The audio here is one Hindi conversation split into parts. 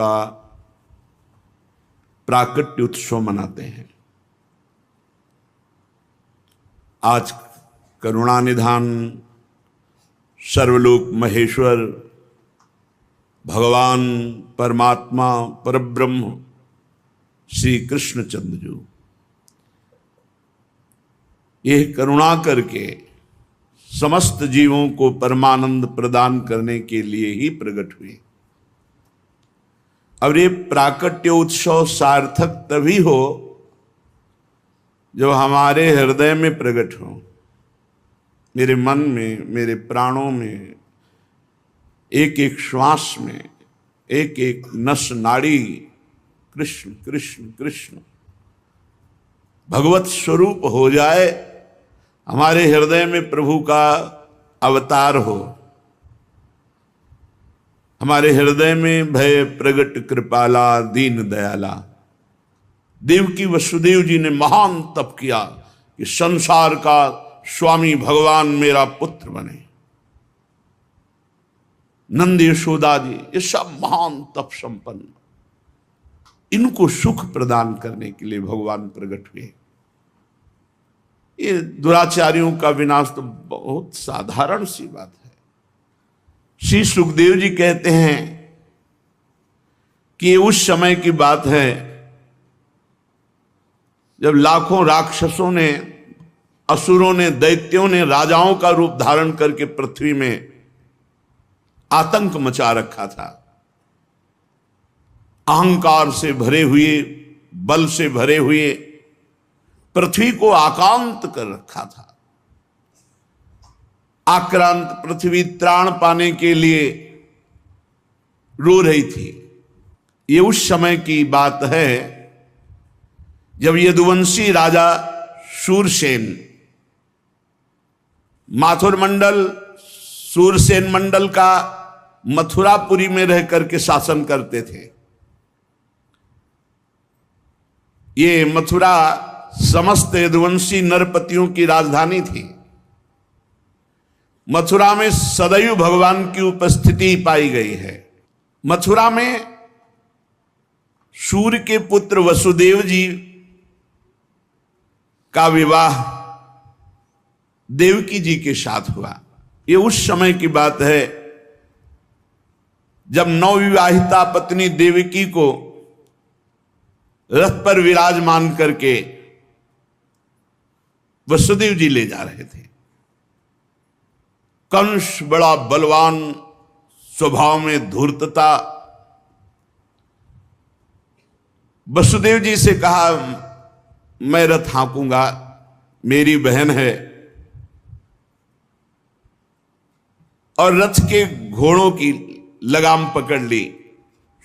का प्राकट्य उत्सव मनाते हैं। आज करुणानिधान सर्वलोक महेश्वर भगवान परमात्मा परब्रह्म श्री कृष्णचंद्र जो यह करुणा करके समस्त जीवों को परमानंद प्रदान करने के लिए ही प्रकट हुए। और ये प्राकट्य उत्सव सार्थक तभी हो जो हमारे हृदय में प्रकट हो, मेरे मन में, मेरे प्राणों में, एक एक श्वास में, एक एक नस नाड़ी कृष्ण कृष्ण कृष्ण भगवत स्वरूप हो जाए, हमारे हृदय में प्रभु का अवतार हो, हमारे हृदय में भय प्रगट कृपाला दीन दयाला। देवकी वसुदेव जी ने महान तप किया कि संसार का स्वामी भगवान मेरा पुत्र बने। नंद यशोदा जी ये सब महान तप संपन्न, इनको सुख प्रदान करने के लिए भगवान प्रकट हुए। ये दुराचारियों का विनाश तो बहुत साधारण सी बात है। श्री सुखदेव जी कहते हैं कि ये उस समय की बात है जब लाखों राक्षसों ने, असुरों ने, दैत्यों ने राजाओं का रूप धारण करके पृथ्वी में आतंक मचा रखा था। अहंकार से भरे हुए, बल से भरे हुए पृथ्वी को आक्रांत कर रखा था। आक्रांत पृथ्वी त्राण पाने के लिए रो रही थी। ये उस समय की बात है जब यदुवंशी राजा शूरसेन माथुर मंडल शूरसेन मंडल का मथुरापुरी में रह करके शासन करते थे। ये मथुरा समस्त यदुवंशी नरपतियों की राजधानी थी। मथुरा में सदैव भगवान की उपस्थिति पाई गई है। मथुरा में सूर्य के पुत्र वसुदेव जी का विवाह देवकी जी के साथ हुआ। ये उस समय की बात है जब नवविवाहिता पत्नी देवकी को रथ पर विराजमान करके वसुदेव जी ले जा रहे थे। कंस बड़ा बलवान, स्वभाव में धूर्तता, वसुदेव जी से कहा मैं रथ हाँकूंगा, मेरी बहन है। और रथ के घोड़ों की लगाम पकड़ ली,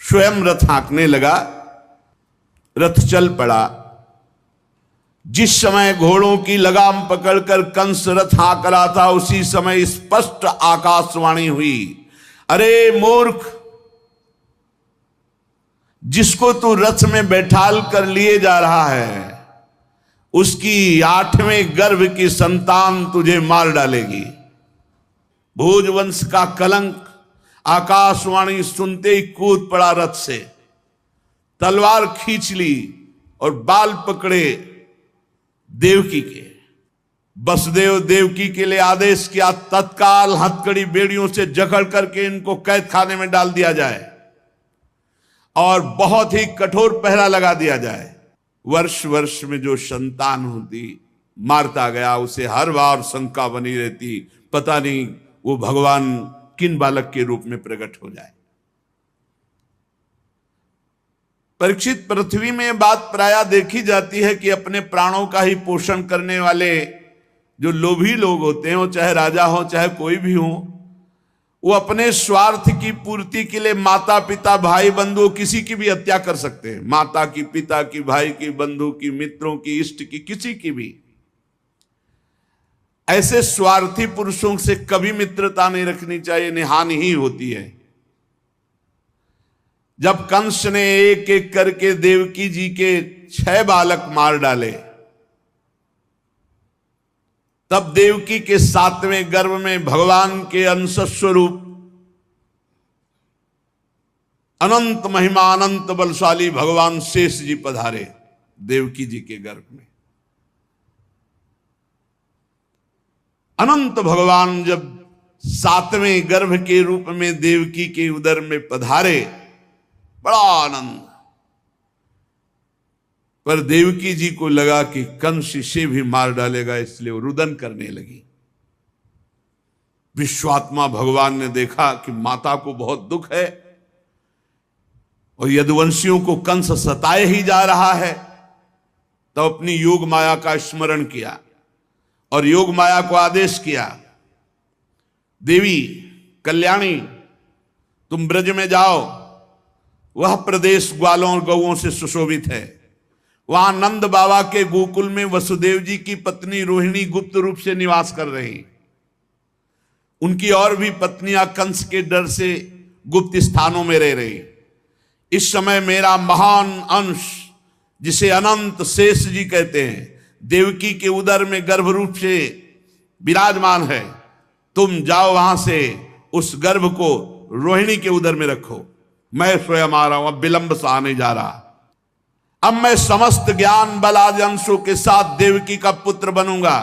स्वयं रथ हाँकने लगा। रथ चल पड़ा। जिस समय घोड़ों की लगाम पकड़कर कंस रथ हाँक रहा था, उसी समय स्पष्ट आकाशवाणी हुई, अरे मूर्ख, जिसको तू रथ में बैठाल कर लिए जा रहा है, उसकी 8वें गर्भ की संतान तुझे मार डालेगी। भोजवंश का कलंक। आकाशवाणी सुनते ही कूद पड़ा रथ से, तलवार खींच ली और बाल पकड़े देवकी के। वसुदेव देवकी के लिए आदेश किया, तत्काल हथकड़ी बेड़ियों से जकड़ करके इनको कैद खाने में डाल दिया जाए और बहुत ही कठोर पहरा लगा दिया जाए। वर्ष वर्ष में जो संतान होती मारता गया, उसे हर बार शंका बनी रहती, पता नहीं वो भगवान किन बालक के रूप में प्रकट हो जाए। परीक्षित, पृथ्वी में बात प्रायः देखी जाती है कि अपने प्राणों का ही पोषण करने वाले जो लोभी लोग होते हैं, वो चाहे राजा हो चाहे कोई भी हो, वो अपने स्वार्थ की पूर्ति के लिए माता पिता भाई बंधु किसी की भी हत्या कर सकते हैं। माता की, पिता की, भाई की, बंधु की, मित्रों की, इष्ट की, किसी की भी। ऐसे स्वार्थी पुरुषों से कभी मित्रता नहीं रखनी चाहिए, नहीं हानि ही होती है। जब कंस ने एक एक करके देवकी जी के 6 बालक मार डाले, तब देवकी के 7वें गर्भ में भगवान के अंश स्वरूप अनंत महिमा अनंत बलशाली भगवान शेष जी पधारे देवकी जी के गर्भ में। अनंत भगवान जब 7वें गर्भ के रूप में देवकी के उदर में पधारे, बड़ा आनंद। पर देवकी जी को लगा कि कंस इसे भी मार डालेगा, इसलिए वो रुदन करने लगी। विश्वात्मा भगवान ने देखा कि माता को बहुत दुख है और यदुवंशियों को कंस सताए ही जा रहा है, तो अपनी योग माया का स्मरण किया और योग माया को आदेश किया, देवी कल्याणी तुम ब्रज में जाओ, वह प्रदेश ग्वालों और गौओं से सुशोभित है। वहां नंद बाबा के गोकुल में वसुदेव जी की पत्नी रोहिणी गुप्त रूप से निवास कर रही। उनकी और भी पत्नियां कंस के डर से गुप्त स्थानों में रह रही। इस समय मेरा महान अंश, जिसे अनंत शेष जी कहते हैं, देवकी के उदर में गर्भ रूप से विराजमान है। तुम जाओ वहां से उस गर्भ को रोहिणी के उदर में रखो। मैं स्वयं आ रहा हूं, अब विलंब से आने जा रहा। अब मैं समस्त ज्ञान बल आदि अंशों के साथ देवकी का पुत्र बनूंगा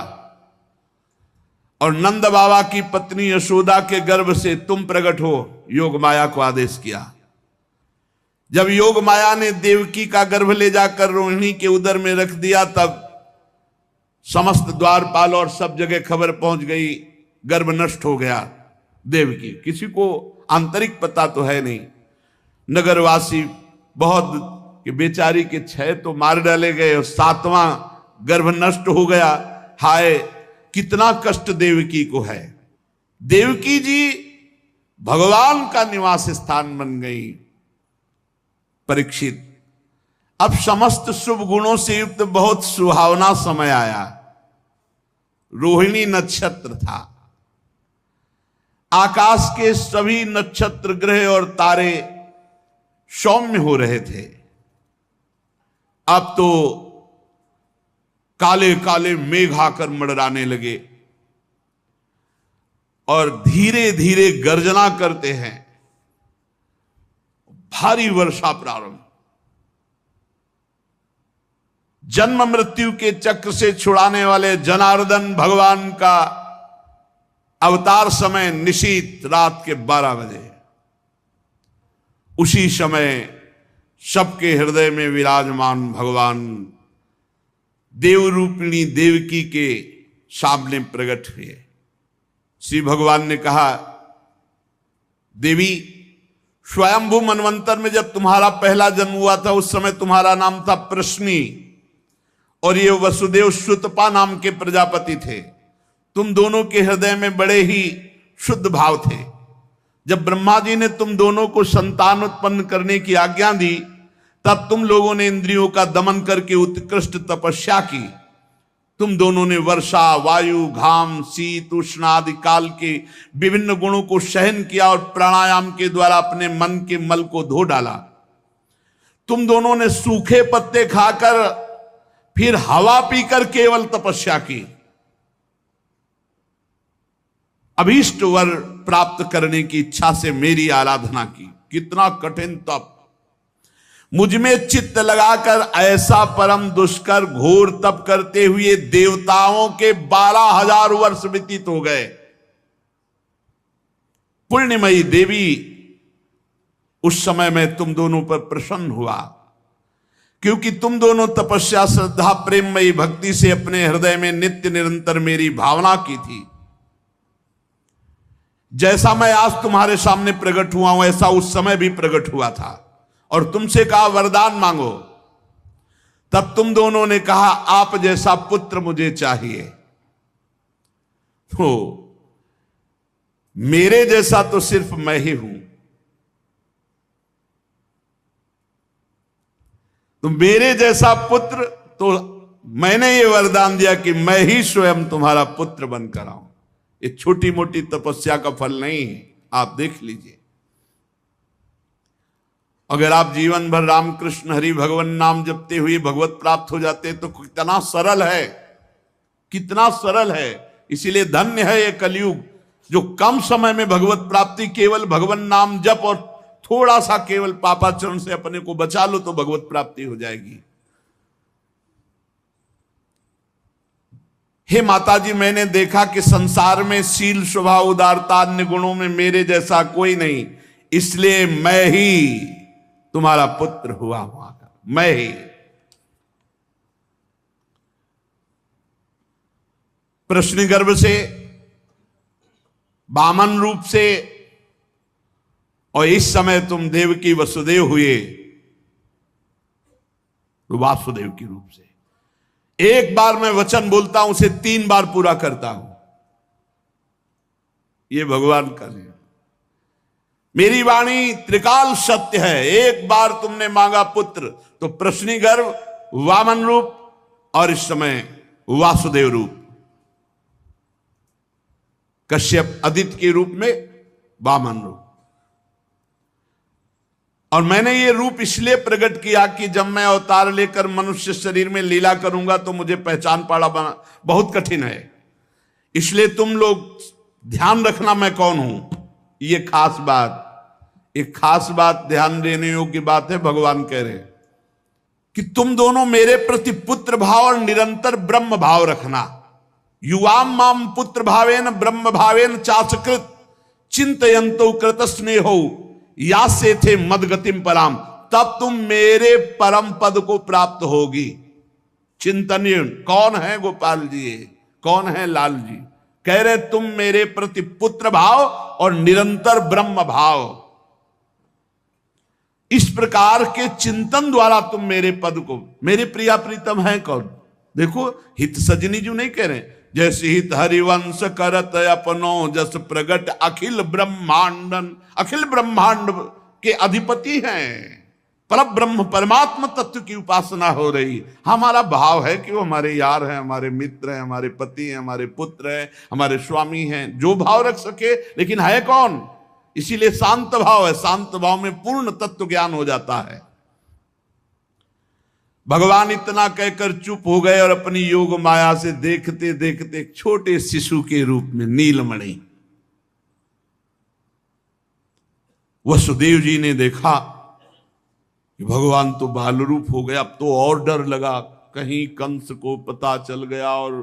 और नंद बाबा की पत्नी यशोदा के गर्भ से तुम प्रकट हो। योग माया को आदेश किया। जब योग माया ने देवकी का गर्भ ले जाकर रोहिणी के उदर में रख दिया, तब समस्त द्वारपाल और सब जगह खबर पहुंच गई, गर्भ नष्ट हो गया देवकी। किसी को आंतरिक पता तो है नहीं। नगरवासी बहुत कि बेचारी के 6 तो मार डाले गए और 7वां गर्भ नष्ट हो गया। हाय कितना कष्ट देवकी को है। देवकी जी भगवान का निवास स्थान बन गई। परीक्षित, अब समस्त शुभ गुणों से युक्त बहुत सुहावना समय आया। रोहिणी नक्षत्र था। आकाश के सभी नक्षत्र ग्रह और तारे सौम्य हो रहे थे। अब तो काले काले मेघ आकर मंडराने लगे और धीरे धीरे गर्जना करते हैं। भारी वर्षा प्रारंभ। जन्म मृत्यु के चक्र से छुड़ाने वाले जनार्दन भगवान का अवतार समय निशीत रात के 12 बजे। उसी समय सबके हृदय में विराजमान भगवान देवरूपिणी देवकी के सामने प्रकट हुए। श्री भगवान ने कहा, देवी स्वयंभू मनवंतर में जब तुम्हारा पहला जन्म हुआ था, उस समय तुम्हारा नाम था प्रश्नी और ये वसुदेव श्रुतपा नाम के प्रजापति थे। तुम दोनों के हृदय में बड़े ही शुद्ध भाव थे। जब ब्रह्मा जी ने तुम दोनों को संतान उत्पन्न करने की आज्ञा दी, तब तुम लोगों ने इंद्रियों का दमन करके उत्कृष्ट तपस्या की। तुम दोनों ने वर्षा, वायु, घाम, शीत, उष्ण आदि काल के विभिन्न गुणों को सहन किया और प्राणायाम के द्वारा अपने मन के मल को धो डाला। तुम दोनों ने सूखे पत्ते खाकर फिर हवा पीकर केवल तपस्या की। अभीष्ट वर प्राप्त करने की इच्छा से मेरी आराधना की। कितना कठिन तप। मुझ में चित्त लगाकर ऐसा परम दुष्कर घोर तप करते हुए देवताओं के 12,000 वर्ष व्यतीत हो गए। पुण्यमयी देवी, उस समय मैं तुम दोनों पर प्रसन्न हुआ, क्योंकि तुम दोनों तपस्या, श्रद्धा, प्रेममयी भक्ति से अपने हृदय में नित्य निरंतर मेरी भावना की थी। जैसा मैं आज तुम्हारे सामने प्रकट हुआ हूं, ऐसा उस समय भी प्रकट हुआ था और तुमसे कहा वरदान मांगो। तब तुम दोनों ने कहा, आप जैसा पुत्र मुझे चाहिए। तो मेरे जैसा तो सिर्फ मैं ही हूं। तो मेरे जैसा पुत्र, तो मैंने ये वरदान दिया कि मैं ही स्वयं तुम्हारा पुत्र बनकर आऊं। ये छोटी मोटी तपस्या का फल नहीं है, आप देख लीजिए। अगर आप जीवन भर रामकृष्ण हरि भगवान नाम जपते हुए भगवत प्राप्त हो जाते तो कितना सरल है, कितना सरल है। इसीलिए धन्य है ये कलयुग जो कम समय में भगवत प्राप्ति केवल भगवान नाम जप और थोड़ा सा केवल पापाचरण से अपने को बचा लो तो भगवत प्राप्ति हो जाएगी। हे माता जी, मैंने देखा कि संसार में शील, स्वभाव, उदारता, अन्य गुणों में मेरे जैसा कोई नहीं, इसलिए मैं ही तुम्हारा पुत्र हुआ, मैं ही। प्रश्न गर्भ से, वामन रूप से, और इस समय तुम देवकी वसुदेव हुए वासुदेव के रूप से। एक बार मैं वचन बोलता हूं, उसे 3 बार पूरा करता हूं। ये भगवान का नियम। मेरी वाणी त्रिकाल सत्य है। एक बार तुमने मांगा पुत्र तो प्रश्नी गर्भ, वामन रूप, और इस समय वासुदेव रूप। कश्यप आदित्य के रूप में वामन रूप। और मैंने ये रूप इसलिए प्रकट किया कि जब मैं अवतार लेकर मनुष्य शरीर में लीला करूंगा तो मुझे पहचान पाना बहुत कठिन है। इसलिए तुम लोग ध्यान रखना मैं कौन हूं। ये खास बात, एक खास बात, ध्यान देने योग्य बात है। भगवान कह रहे हैं कि तुम दोनों मेरे प्रति पुत्र भाव और निरंतर ब्रह्म भाव रखना। युवाम माम पुत्र भावेन ब्रह्म भावेन चाचकृत चिंतयंतो कृत स्नेहो या से थे मदगतिम पराम। तब तुम मेरे परम पद को प्राप्त होगी। चिंतनीय कौन है गोपाल जी, कौन है लाल जी? कह रहे तुम मेरे प्रति पुत्र भाव और निरंतर ब्रह्म भाव, इस प्रकार के चिंतन द्वारा तुम मेरे पद को, मेरे प्रिया प्रीतम है कौन? देखो, हित सजनी जो नहीं कह रहे, जैसे हित हरिवंश करत अपनो जस प्रगट अखिल ब्रह्मांडन। अखिल ब्रह्मांड के अधिपति हैं। पर ब्रह्म परमात्मा तत्व की उपासना हो रही। हमारा भाव है कि वो हमारे यार हैं, हमारे मित्र हैं, हमारे पति हैं, हमारे पुत्र हैं, हमारे स्वामी हैं, जो भाव रख सके, लेकिन है कौन? इसीलिए शांत भाव है। शांत भाव में पूर्ण तत्व ज्ञान हो जाता है। भगवान इतना कहकर चुप हो गए और अपनी योग माया से देखते देखते एक छोटे शिशु के रूप में नीलमणि, वसुदेव जी ने देखा कि भगवान तो बाल रूप हो गया। अब तो और डर लगा, कहीं कंस को पता चल गया और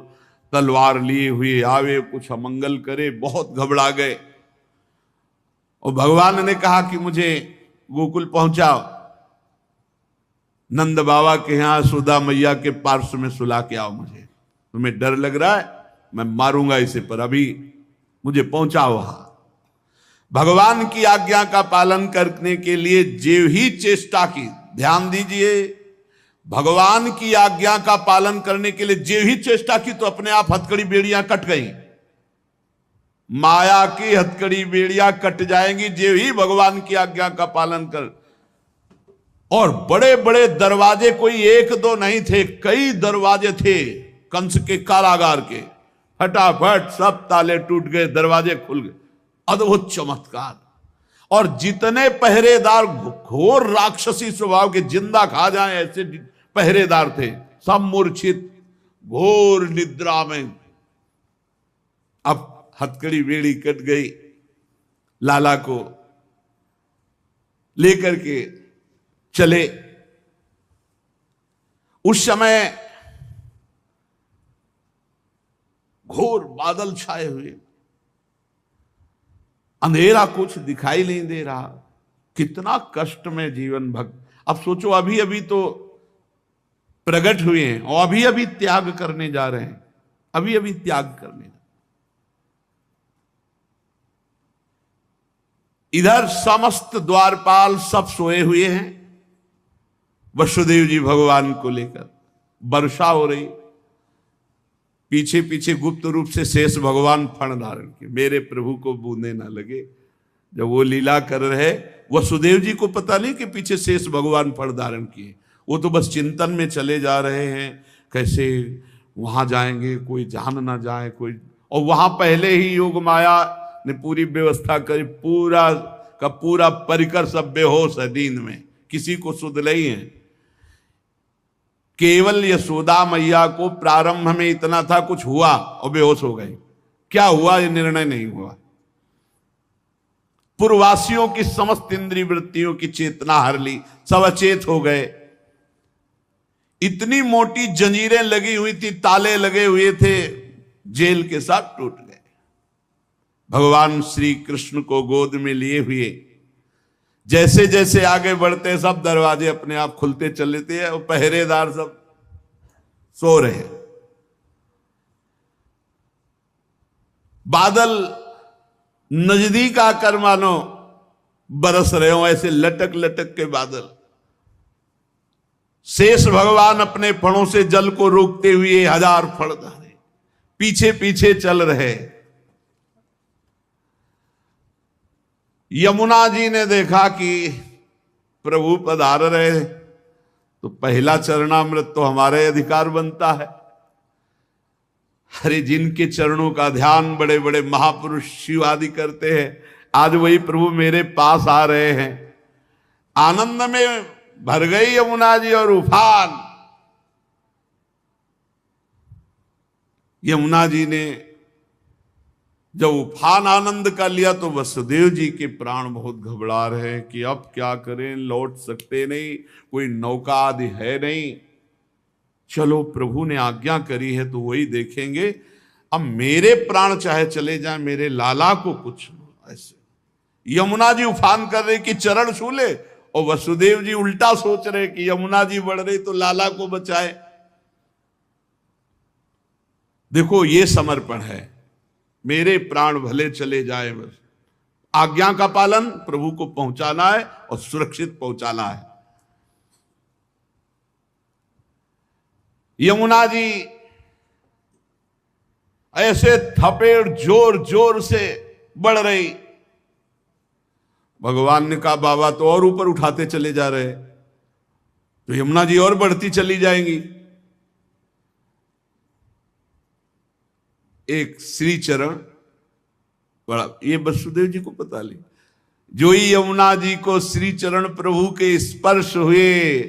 तलवार लिए हुए आवे, कुछ अमंगल करे। बहुत घबरा गए और भगवान ने कहा कि मुझे गोकुल पहुंचाओ, नंद बाबा के यहां सुधा मैया के पार्श्व में सुला के आओ। मुझे तुम्हें डर लग रहा है, मैं मारूंगा इसे, पर अभी मुझे पहुंचाओ वहां। भगवान की आज्ञा का पालन करने के लिए जो ही चेष्टा की, ध्यान दीजिए, भगवान की आज्ञा का पालन करने के लिए जो ही चेष्टा की तो अपने आप हथकड़ी बेड़ियां कट गई। माया की हथकड़ी बेड़ियां कट जाएंगी जो ही भगवान की आज्ञा का पालन कर। और बड़े बड़े दरवाजे कोई एक दो नहीं थे, कई दरवाजे थे कंस के कारागार के। फटाफट सब ताले टूट गए, दरवाजे खुल गए। अद्भुत चमत्कार। और जितने पहरेदार घोर राक्षसी स्वभाव के, जिंदा खा जाए ऐसे पहरेदार थे, सब मूर्छित घोर निद्रा में। अब हथकड़ी बेड़ी कट गई। लाला को लेकर के चले। उस समय घोर बादल छाए हुए, अंधेरा, कुछ दिखाई नहीं दे रहा। कितना कष्ट में जीवन भक्त। अब सोचो, अभी अभी तो प्रकट हुए हैं और अभी अभी त्याग करने जा रहे हैं, अभी अभी त्याग करने। इधर समस्त द्वारपाल सब सोए हुए हैं। वसुदेव जी भगवान को लेकर, वर्षा हो रही, पीछे पीछे गुप्त रूप से शेष भगवान फण धारण किए, मेरे प्रभु को बूंदे ना लगे। जब वो लीला कर रहे, वसुदेव जी को पता नहीं कि पीछे शेष भगवान फण धारण किए। वो तो बस चिंतन में चले जा रहे हैं, कैसे वहां जाएंगे, कोई जान ना जाए कोई। और वहां पहले ही योग माया ने पूरी व्यवस्था करी, पूरा का पूरा परिकर सब बेहोश है नींद में, किसी को सुध नहीं है। केवल यशोदा मैया को प्रारंभ में इतना था, कुछ हुआ और बेहोश हो गए। क्या हुआ ये निर्णय नहीं हुआ। पूर्ववासियों की समस्त इंद्रिय वृत्तियों की चेतना हर ली, सब अचेत हो गए। इतनी मोटी जंजीरें लगी हुई थी, ताले लगे हुए थे, जेल के साथ टूट गए। भगवान श्री कृष्ण को गोद में लिए हुए जैसे जैसे आगे बढ़ते सब दरवाजे अपने आप खुलते चले थे और पहरेदार सब सो रहे। बादल नजदीक आकर मानो बरस रहे हो, ऐसे लटक लटक के बादल। शेष भगवान अपने फणों से जल को रोकते हुए 1000 फण धारे पीछे पीछे चल रहे। यमुना जी ने देखा कि प्रभु पधार रहे तो पहला चरणामृत तो हमारा अधिकार बनता है। अरे जिनके चरणों का ध्यान बड़े बड़े महापुरुष शिव आदि करते हैं, आज वही प्रभु मेरे पास आ रहे हैं। आनंद में भर गई यमुना जी और उफान। यमुना जी ने जब उफान आनंद का लिया तो वसुदेव जी के प्राण बहुत घबरा रहे हैं कि अब क्या करें, लौट सकते नहीं, कोई नौका आदि है नहीं। चलो प्रभु ने आज्ञा करी है तो वही देखेंगे। अब मेरे प्राण चाहे चले जाएं, मेरे लाला को कुछ ऐसे। यमुना जी उफान कर रहे कि चरण छू ले, और वसुदेव जी उल्टा सोच रहे कि यमुना जी बढ़ रही तो लाला को बचाए। देखो ये समर्पण है, मेरे प्राण भले चले जाए, बस आज्ञा का पालन प्रभु को पहुंचाना है और सुरक्षित पहुंचाना है। यमुना जी ऐसे थपेड़ जोर जोर से बढ़ रही। भगवान ने कहा बाबा तो और ऊपर उठाते चले जा रहे, तो यमुना जी और बढ़ती चली जाएंगी। एक श्री चरण बड़ा, ये वसुदेव जी को पता नहीं, जो ही यमुना जी को श्री चरण प्रभु के स्पर्श हुए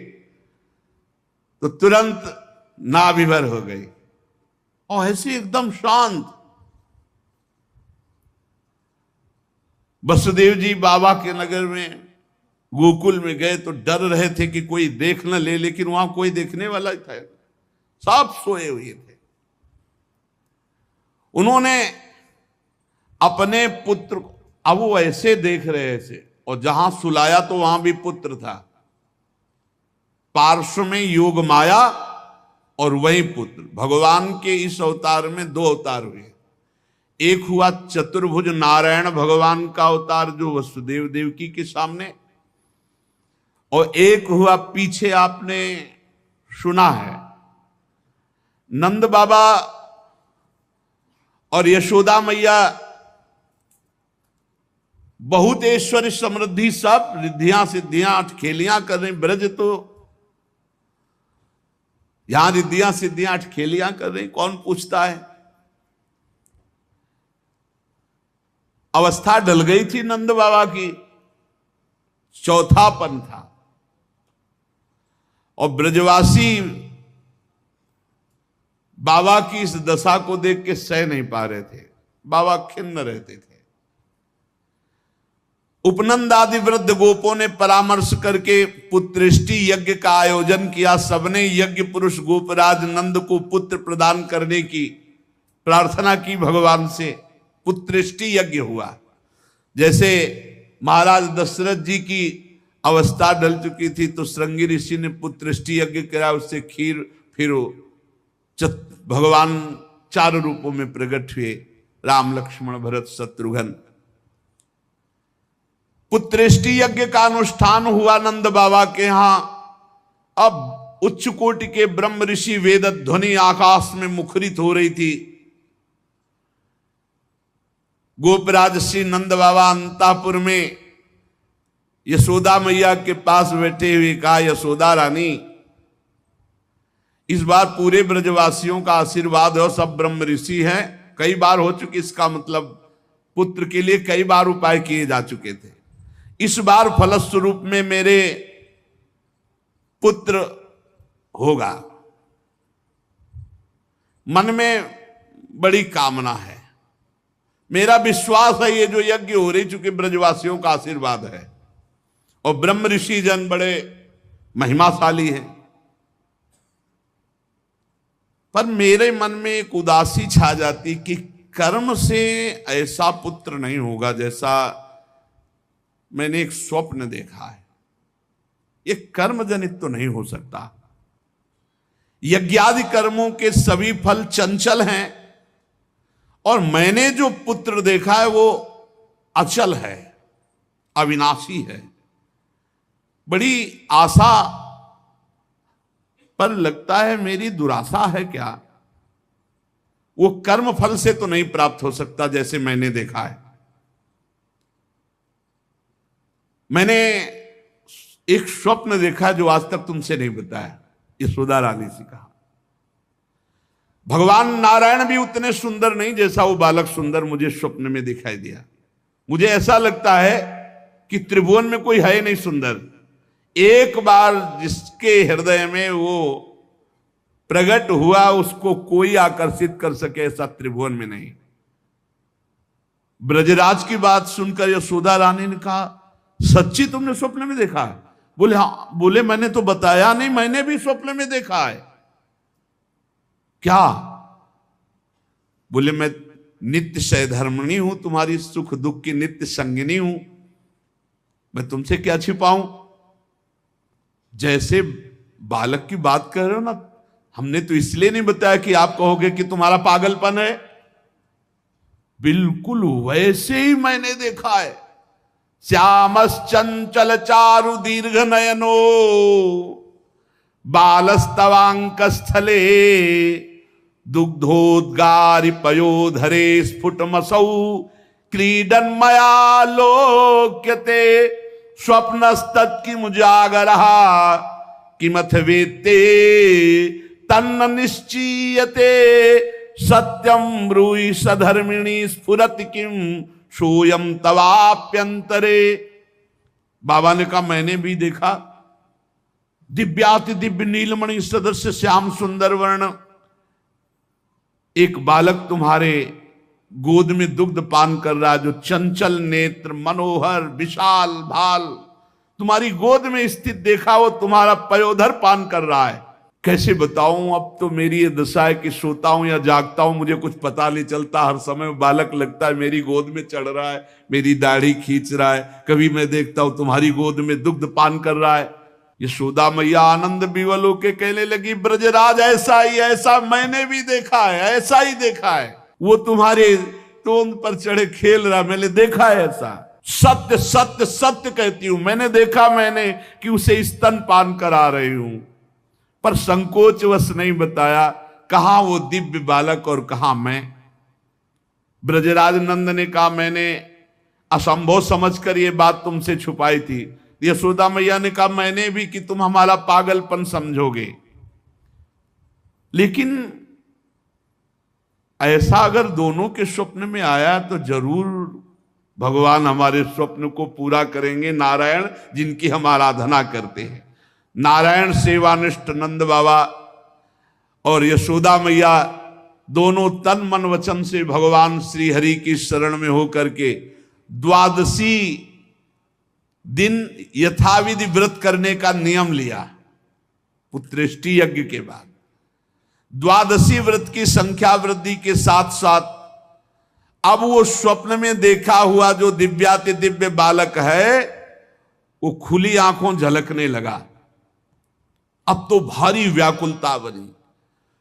तो तुरंत नाभिभर हो गई और ऐसे एकदम शांत। वसुदेव जी बाबा के नगर में गोकुल में गए तो डर रहे थे कि कोई देख न ले, लेकिन वहां कोई देखने वाला था, सब सोए हुए थे। उन्होंने अपने पुत्र को, अब वो ऐसे देख रहे थे, और जहां सुलाया तो वहां भी पुत्र था, पार्श्व में योग माया और वही पुत्र। भगवान के इस अवतार में 2 अवतार हुए। एक हुआ चतुर्भुज नारायण भगवान का अवतार जो वसुदेव देवकी के सामने, और एक हुआ पीछे आपने सुना है नंद बाबा और यशोदा मैया बहुत ऐश्वर्य समृद्धि सब रिद्धियां सिद्धियां अठखेलियां कर रही। ब्रज तो यहां रिद्धियां सिद्धियां अठखेलियां कर रही, कौन पूछता है। अवस्था ढल गई थी नंद बाबा की, चौथापन था, और ब्रजवासी बाबा की इस दशा को देख के सह नहीं पा रहे थे। बाबा खिन्न रहते थे। उपनंद आदि वृद्ध गोपों ने परामर्श करके पुत्रेष्टि यज्ञ का आयोजन किया। सबने यज्ञ पुरुष गोपराज नंद को पुत्र प्रदान करने की प्रार्थना की भगवान से। पुत्रेष्टि यज्ञ हुआ। जैसे महाराज दशरथ जी की अवस्था ढल चुकी थी तो श्रृंगी ऋषि ने पुत्रेष्टि यज्ञ कराया, उससे खीर, फिर भगवान 4 रूपों में प्रकट हुए, राम लक्ष्मण भरत शत्रुघ्न। पुत्रेष्टि यज्ञ का अनुष्ठान हुआ नंद बाबा के यहां। अब उच्च कोटि के ब्रह्म ऋषि वेद ध्वनि आकाश में मुखरित हो रही थी। गोपराज श्री नंद बाबा अंतापुर में यशोदा मैया के पास बैठे हुए कहा, यशोदा रानी इस बार पूरे ब्रजवासियों का आशीर्वाद है, सब ब्रह्म ऋषि हैं। कई बार हो चुकी, इसका मतलब पुत्र के लिए कई बार उपाय किए जा चुके थे। इस बार फलस्वरूप में मेरे पुत्र होगा। मन में बड़ी कामना है, मेरा विश्वास है ये जो यज्ञ हो रही, चूंकि ब्रजवासियों का आशीर्वाद है और ब्रह्म ऋषि जन बड़े महिमाशाली हैं, पर मेरे मन में एक उदासी छा जाती कि कर्म से ऐसा पुत्र नहीं होगा जैसा मैंने एक स्वप्न देखा है। ये कर्म जनित तो नहीं हो सकता। यज्ञादि कर्मों के सभी फल चंचल हैं और मैंने जो पुत्र देखा है वो अचल है, अविनाशी है। बड़ी आशा, पर लगता है मेरी दुराशा है क्या। वो कर्म फल से तो नहीं प्राप्त हो सकता जैसे मैंने देखा है। मैंने एक स्वप्न देखा जो आज तक तुमसे नहीं बताया, यशोदा रानी से कहा। भगवान नारायण भी उतने सुंदर नहीं जैसा वो बालक सुंदर मुझे स्वप्न में दिखाई दिया। मुझे ऐसा लगता है कि त्रिभुवन में कोई है नहीं सुंदर। एक बार जिसके हृदय में वो प्रकट हुआ उसको कोई आकर्षित कर सके ऐसा त्रिभुवन में नहीं। ब्रजराज की बात सुनकर यशोदा रानी ने कहा, सच्ची तुमने स्वप्न में देखा है? बोले हाँ। बोले मैंने तो बताया नहीं, मैंने भी स्वप्न में देखा है। क्या? बोले मैं नित्य सहधर्मिणी हूं, तुम्हारी सुख दुख की नित्य संगिनी हूं, मैं तुमसे क्या छिपाऊं। जैसे बालक की बात कर रहे हो ना, हमने तो इसलिए नहीं बताया कि आप कहोगे कि तुम्हारा पागलपन है। बिल्कुल वैसे ही मैंने देखा है। श्यामश्चंचल चारु दीर्घ नयनो बालस्तवांक स्थले दुग्धोद्गारि पयोधरे स्फुटमसौ क्रीडन मया लोक्यते स्वप्नस्तत्किमुजागरः किमथ वेत्ते तन्न निश्चीयते सत्यम ब्रूहि सधर्मिणी स्फुरति किम सोयम तवाप्यंतरे। बाबा ने कहा मैंने भी देखा। दिव्याति दिव्य नीलमणि सदस्य श्याम सुंदर वर्ण एक बालक तुम्हारे गोद में दुग्ध पान कर रहा है, जो चंचल नेत्र मनोहर विशाल भाल तुम्हारी गोद में स्थित देखा, वो तुम्हारा पयोधर पान कर रहा है। कैसे बताऊं, अब तो मेरी ये दशा है कि सोता हूं या जागता हूं मुझे कुछ पता नहीं चलता। हर समय बालक लगता है मेरी गोद में चढ़ रहा है, मेरी दाढ़ी खींच रहा है। कभी मैं देखता हूं तुम्हारी गोद में दुग्ध पान कर रहा है। यशोदा मैया आनंद विवल होके कहने लगी, ब्रजराज ऐसा ही, ऐसा मैंने भी देखा है, ऐसा ही देखा है। वो तुम्हारे तोंद पर चढ़े खेल रहा, मैंने देखा है ऐसा। सत्य सत्य सत्य कहती हूं, मैंने देखा मैंने कि उसे स्तन पान करा रही हूं, पर संकोचवश नहीं बताया कहां वो दिव्य बालक और कहां मैं। ब्रजराज नंद ने कहा मैंने असंभव समझकर ये बात तुमसे छुपाई थी। यशोदा मैया ने कहा मैंने भी, कि तुम हमारा पागलपन समझोगे। लेकिन ऐसा अगर दोनों के स्वप्न में आया तो जरूर भगवान हमारे स्वप्न को पूरा करेंगे। नारायण जिनकी हम आराधना करते हैं, नारायण सेवानिष्ठ नंद बाबा और यशोदा मैया दोनों तन मन वचन से भगवान श्री हरि की शरण में होकर के द्वादशी दिन यथाविधि व्रत करने का नियम लिया। पुत्रेष्टि यज्ञ के बाद द्वादशी व्रत की संख्या वृद्धि के साथ साथ अब वो स्वप्न में देखा हुआ जो दिव्याति दिव्य बालक है वो खुली आंखों झलकने लगा। अब तो भारी व्याकुलता बनी।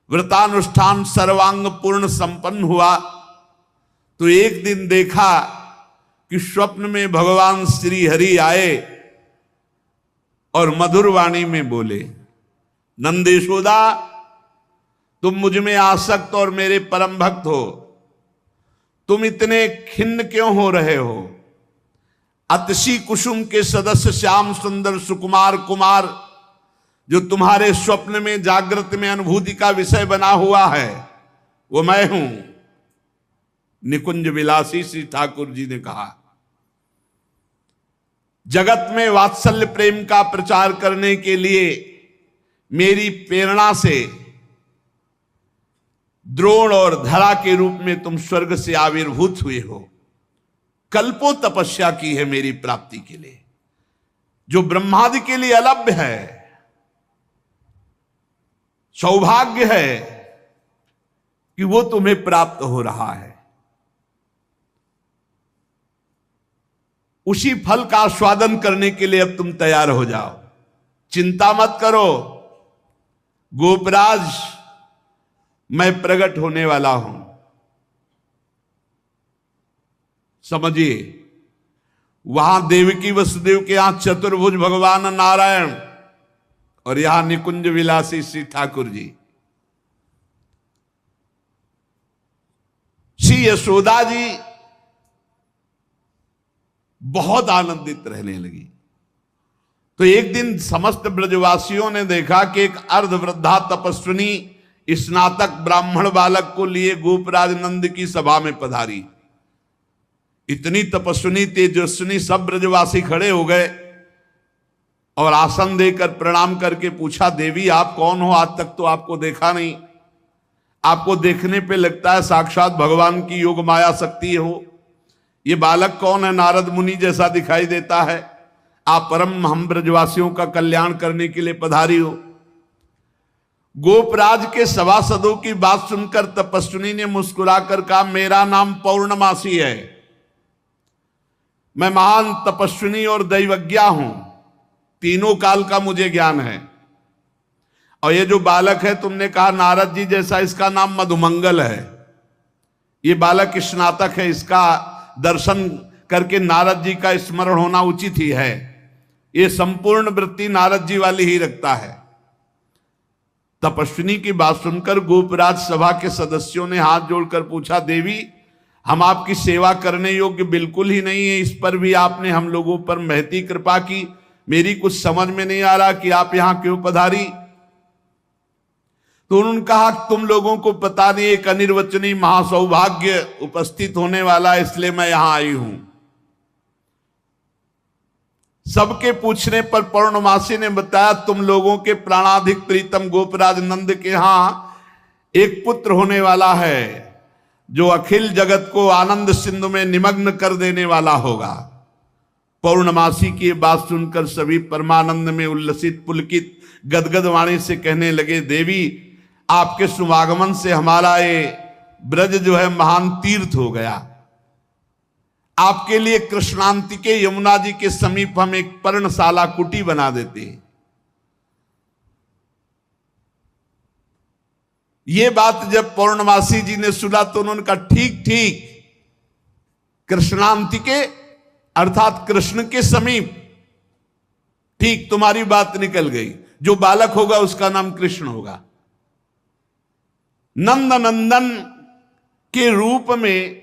व्रतानुष्ठान सर्वांग पूर्ण संपन्न हुआ तो एक दिन देखा कि स्वप्न में भगवान श्री हरि आए और मधुर वाणी में बोले, नंद यशोदा तुम मुझ में आसक्त और मेरे परम भक्त हो, तुम इतने खिन्न क्यों हो रहे हो। अतसी कुसुम के सदस्य श्याम सुंदर सुकुमार कुमार जो तुम्हारे स्वप्न में जागृत में अनुभूति का विषय बना हुआ है वो मैं हूं। निकुंज विलासी श्री ठाकुर जी ने कहा, जगत में वात्सल्य प्रेम का प्रचार करने के लिए मेरी प्रेरणा से द्रोण और धरा के रूप में तुम स्वर्ग से आविर्भूत हुए हो। कल्पों तपस्या की है मेरी प्राप्ति के लिए, जो ब्रह्मादि के लिए अलभ्य है। सौभाग्य है कि वो तुम्हें प्राप्त हो रहा है। उसी फल का आस्वादन करने के लिए अब तुम तैयार हो जाओ। चिंता मत करो गोपराज, मैं प्रकट होने वाला हूं। समझिए, वहां देवकी वसुदेव के यहां चतुर्भुज भगवान नारायण और यहां निकुंज विलासी श्री ठाकुर जी। श्री यशोदा जी बहुत आनंदित रहने लगी। तो एक दिन समस्त ब्रजवासियों ने देखा कि एक अर्धवृद्धा तपस्विनी स्नातक ब्राह्मण बालक को लिए गोपराज नंद की सभा में पधारी। इतनी तपस्विनी तेजस्विनी, सब ब्रजवासी खड़े हो गए और आसन देकर प्रणाम करके पूछा, देवी आप कौन हो? आज तक तो आपको देखा नहीं। आपको देखने पे लगता है साक्षात भगवान की योग माया शक्ति हो। ये बालक कौन है? नारद मुनि जैसा दिखाई देता है। आप परम हम ब्रजवासियों का कल्याण करने के लिए पधारी हो। गोपराज के सभासदों की बात सुनकर तपस्विनी ने मुस्कुराकर कहा, मेरा नाम पौर्णमासी है। मैं महान तपस्विनी और दैवज्ञा हूं। तीनों काल का मुझे ज्ञान है। और ये जो बालक है, तुमने कहा नारद जी जैसा, इसका नाम मधुमंगल है। ये बालक स्नातक है। इसका दर्शन करके नारद जी का स्मरण होना उचित ही है। ये संपूर्ण वृत्ति नारद जी वाली ही रखता है। तपस्विनी की बात सुनकर गोपराज सभा के सदस्यों ने हाथ जोड़कर पूछा, देवी हम आपकी सेवा करने योग्य बिल्कुल ही नहीं है। इस पर भी आपने हम लोगों पर महती कृपा की। मेरी कुछ समझ में नहीं आ रहा कि आप यहां क्यों पधारी। तो उन्होंने कहा, तुम लोगों को पता नहीं, एक अनिर्वचनीय महासौभाग्य उपस्थित होने वाला है, इसलिए मैं यहां आई हूं। सबके पूछने पर पौर्णमासी ने बताया, तुम लोगों के प्राणाधिक प्रीतम गोपराज नंद के यहां एक पुत्र होने वाला है, जो अखिल जगत को आनंद सिंधु में निमग्न कर देने वाला होगा। पौर्णमासी की बात सुनकर सभी परमानंद में उल्लसित पुलकित गदगद वाणी से कहने लगे, देवी आपके शुभागमन से हमारा ये ब्रज जो है महान तीर्थ हो गया। आपके लिए कृष्णांतिके यमुना जी के समीप हम एक पर्णशाला कुटी बना देते हैं। ये बात जब पौर्णमासी जी ने सुना तो उन्होंने कहा, ठीक ठीक, कृष्णांतिके अर्थात कृष्ण के समीप। ठीक, तुम्हारी बात निकल गई। जो बालक होगा उसका नाम कृष्ण होगा। नंद नंदन के रूप में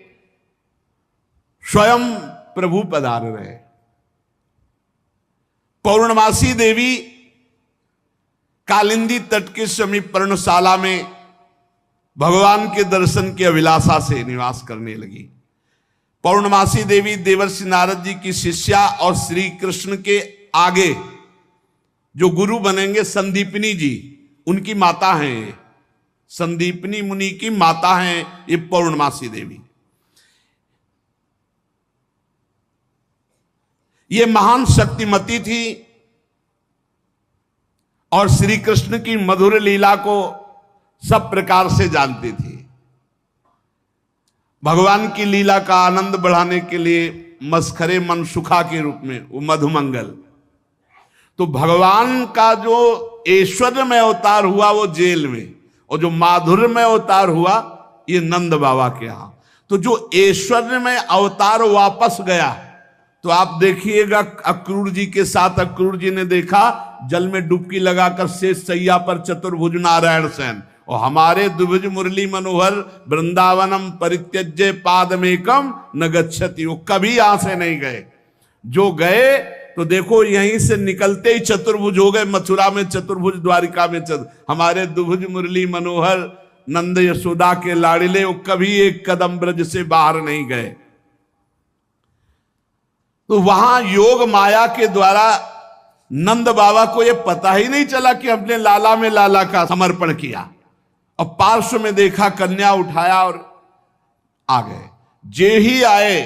स्वयं प्रभु पधार रहे। पौर्णमासी देवी कालिंदी तट के समीप पर्णशाला में भगवान के दर्शन की अभिलाषा से निवास करने लगी। पौर्णमासी देवी देवर्षि नारद जी की शिष्या और श्री कृष्ण के आगे जो गुरु बनेंगे संदीपनी जी, उनकी माता हैं। संदीपनी मुनि की माता हैं ये पौर्णमासी देवी। ये महान शक्तिमती थी और श्री कृष्ण की मधुर लीला को सब प्रकार से जानती थी। भगवान की लीला का आनंद बढ़ाने के लिए मस्खरे मनसुखा के रूप में वो मधुमंगल। तो भगवान का जो ऐश्वर्य में अवतार हुआ वो जेल में, और जो माधुर्य में अवतार हुआ ये नंद बाबा के यहां। तो जो ऐश्वर्य में अवतार वापस गया, तो आप देखिएगा अक्रूर जी के साथ अक्रूर जी ने देखा जल में डुबकी लगाकर शेष सैया पर चतुर्भुज नारायण सेन, और हमारे द्विभुज मुरली मनोहर वृंदावनम परित्यज्य पादमेकम न गच्छति, वो कभी यहां से नहीं गए। जो गए तो देखो यहीं से निकलते ही चतुर्भुज हो गए। मथुरा में चतुर्भुज, द्वारिका में हमारे द्विभुज मुरली मनोहर नंद यशोदा के लाड़िले, वो कभी एक कदम ब्रज से बाहर नहीं गए। तो वहां योग माया के द्वारा नंद बाबा को यह पता ही नहीं चला कि अपने लाला में लाला का समर्पण किया। और पार्श्व में देखा, कन्या उठाया और आ गए। जे ही आए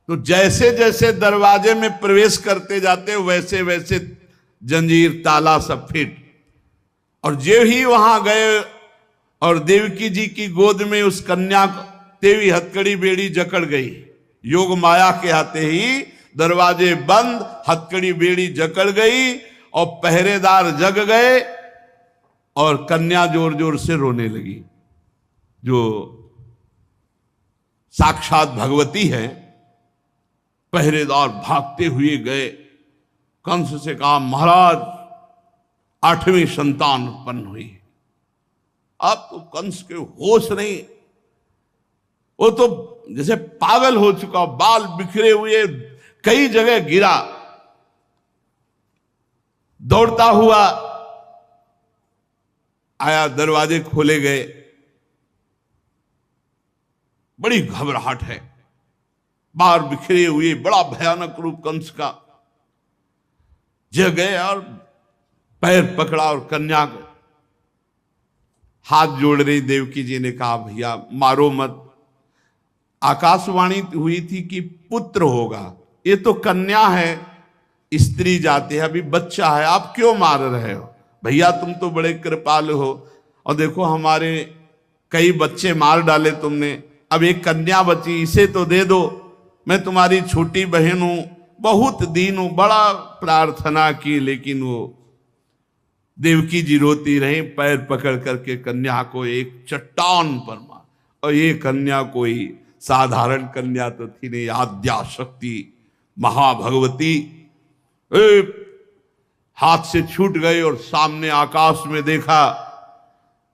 तो जैसे जैसे दरवाजे में प्रवेश करते जाते वैसे वैसे जंजीर ताला सब फिट, और जे ही वहां गए और देवकी जी की गोद में उस कन्या तेवी हथकड़ी बेड़ी जकड़ गई। योग माया के आते ही दरवाजे बंद, हथकड़ी बेड़ी जकड़ गई और पहरेदार जग गए और कन्या जोर जोर से रोने लगी। जो साक्षात भगवती है, पहरेदार भागते हुए गए, कंस से कहा महाराज 8वीं संतान उत्पन्न हुई। अब तो कंस के होश नहीं, वो तो जैसे पागल हो चुका, बाल बिखरे हुए, कई जगह गिरा, दौड़ता हुआ आया, दरवाजे खोले गए। बड़ी घबराहट है, बाहर बिखरे हुए, बड़ा भयानक रूप कंस का। जग गए और पैर पकड़ा और कन्या को हाथ जोड़ रही। देवकी जी ने कहा भैया मारो मत, आकाशवाणी हुई थी कि पुत्र होगा, ये तो कन्या है, स्त्री जाति है, अभी बच्चा है, आप क्यों मार रहे हो? भैया तुम तो बड़े कृपालु हो, और देखो हमारे कई बच्चे मार डाले तुमने, अब एक कन्या बची, इसे तो दे दो, मैं तुम्हारी छोटी बहन हूं, बहुत दीन हूं। बड़ा प्रार्थना की, लेकिन वो देवकी जी रोती रही, पैर पकड़ करके कन्या को एक चट्टान पर मार। और ये कन्या कोई साधारण कन्या तो थी नहीं, आद्या शक्ति महाभगवती। हाथ से छूट गई और सामने आकाश में देखा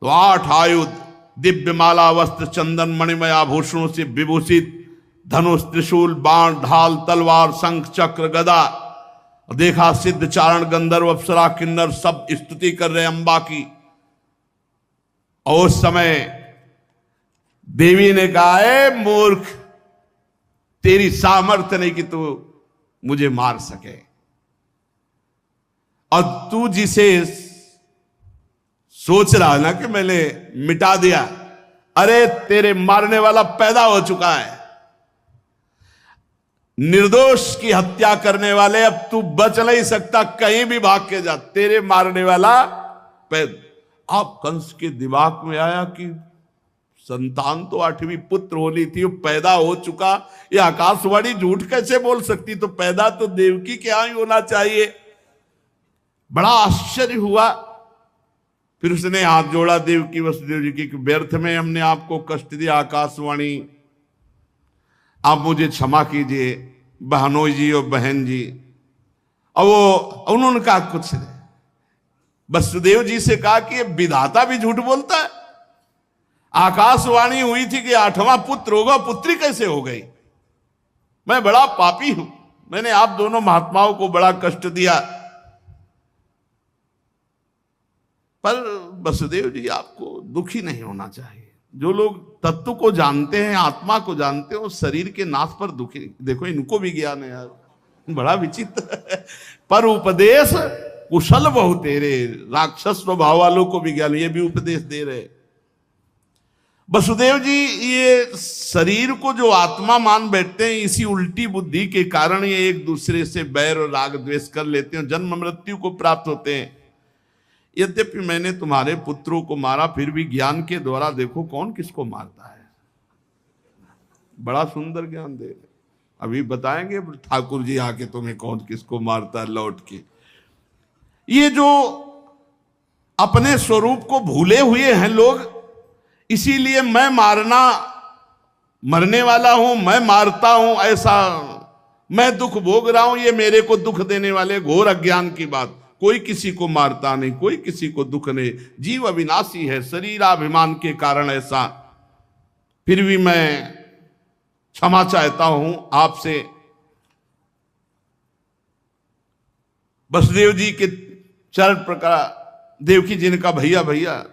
तो 8 आयुध, दिव्य माला, वस्त्र, चंदन, मणिमय आभूषणों से विभूषित, धनुष, त्रिशूल, बाण, ढाल, तलवार, शंख, चक्र, गदा। देखा सिद्ध, चारण, गंधर्व, अप्सरा, किन्नर सब स्तुति कर रहे अंबा की। और उस समय देवी ने कहा, ए मूर्ख, तेरी सामर्थ्य नहीं कि तू मुझे मार सके, और तू जिसे सोच रहा है ना कि मैंने मिटा दिया, अरे तेरे मारने वाला पैदा हो चुका है। निर्दोष की हत्या करने वाले, अब तू बच नहीं सकता, कहीं भी भाग के जा, तेरे मारने वाला पैदा। अब कंस के दिमाग में आया कि संतान तो 8वीं पुत्र होनी थी, वो पैदा हो चुका, ये आकाशवाणी झूठ कैसे बोल सकती? तो पैदा तो देवकी के यहां ही होना चाहिए। बड़ा आश्चर्य हुआ। फिर उसने हाथ जोड़ा देवकी वसुदेव जी की, व्यर्थ में हमने आपको कष्ट दिया आकाशवाणी, आप मुझे क्षमा कीजिए बहनोई जी और बहन जी। और वो उन्होंने कहा कुछ नहीं, वसुदेव जी से कहा कि ये विधाता भी झूठ बोलता है, आकाशवाणी हुई थी कि 8वां पुत्र होगा, पुत्री कैसे हो गई? मैं बड़ा पापी हूं, मैंने आप दोनों महात्माओं को बड़ा कष्ट दिया। पर वसुदेव जी आपको दुखी नहीं होना चाहिए। जो लोग तत्व को जानते हैं, आत्मा को जानते हैं, वो शरीर के नाश पर दुखी। देखो इनको भी ज्ञान है यार, बड़ा विचित्र है। पर उपदेश कुशल बहु तेरे, राक्षस स्वभाव वालों को भी ज्ञान, ये भी उपदेश दे रहे। वसुदेव जी ये शरीर को जो आत्मा मान बैठते हैं, इसी उल्टी बुद्धि के कारण ये एक दूसरे से बैर और राग द्वेष कर लेते हैं, जन्म मृत्यु को प्राप्त होते हैं। यद्यपि मैंने तुम्हारे पुत्रों को मारा, फिर भी ज्ञान के द्वारा देखो कौन किसको मारता है। बड़ा सुंदर ज्ञान दे रहे। अभी बताएंगे ठाकुर जी आके तुम्हें कौन किसको मारता है लौट के। ये जो अपने स्वरूप को भूले हुए हैं लोग, इसीलिए मैं मरने वाला हूं, मैं मारता हूं, ऐसा मैं दुख भोग रहा हूं, ये मेरे को दुख देने वाले घोर अज्ञान की बात। कोई किसी को मारता नहीं, कोई किसी को दुख नहीं, जीव अविनाशी है, शरीराभिमान के कारण ऐसा। फिर भी मैं क्षमा चाहता हूं आपसे। वसुदेव जी के चरण प्रकार देवकी जी ने कहा, भैया भैया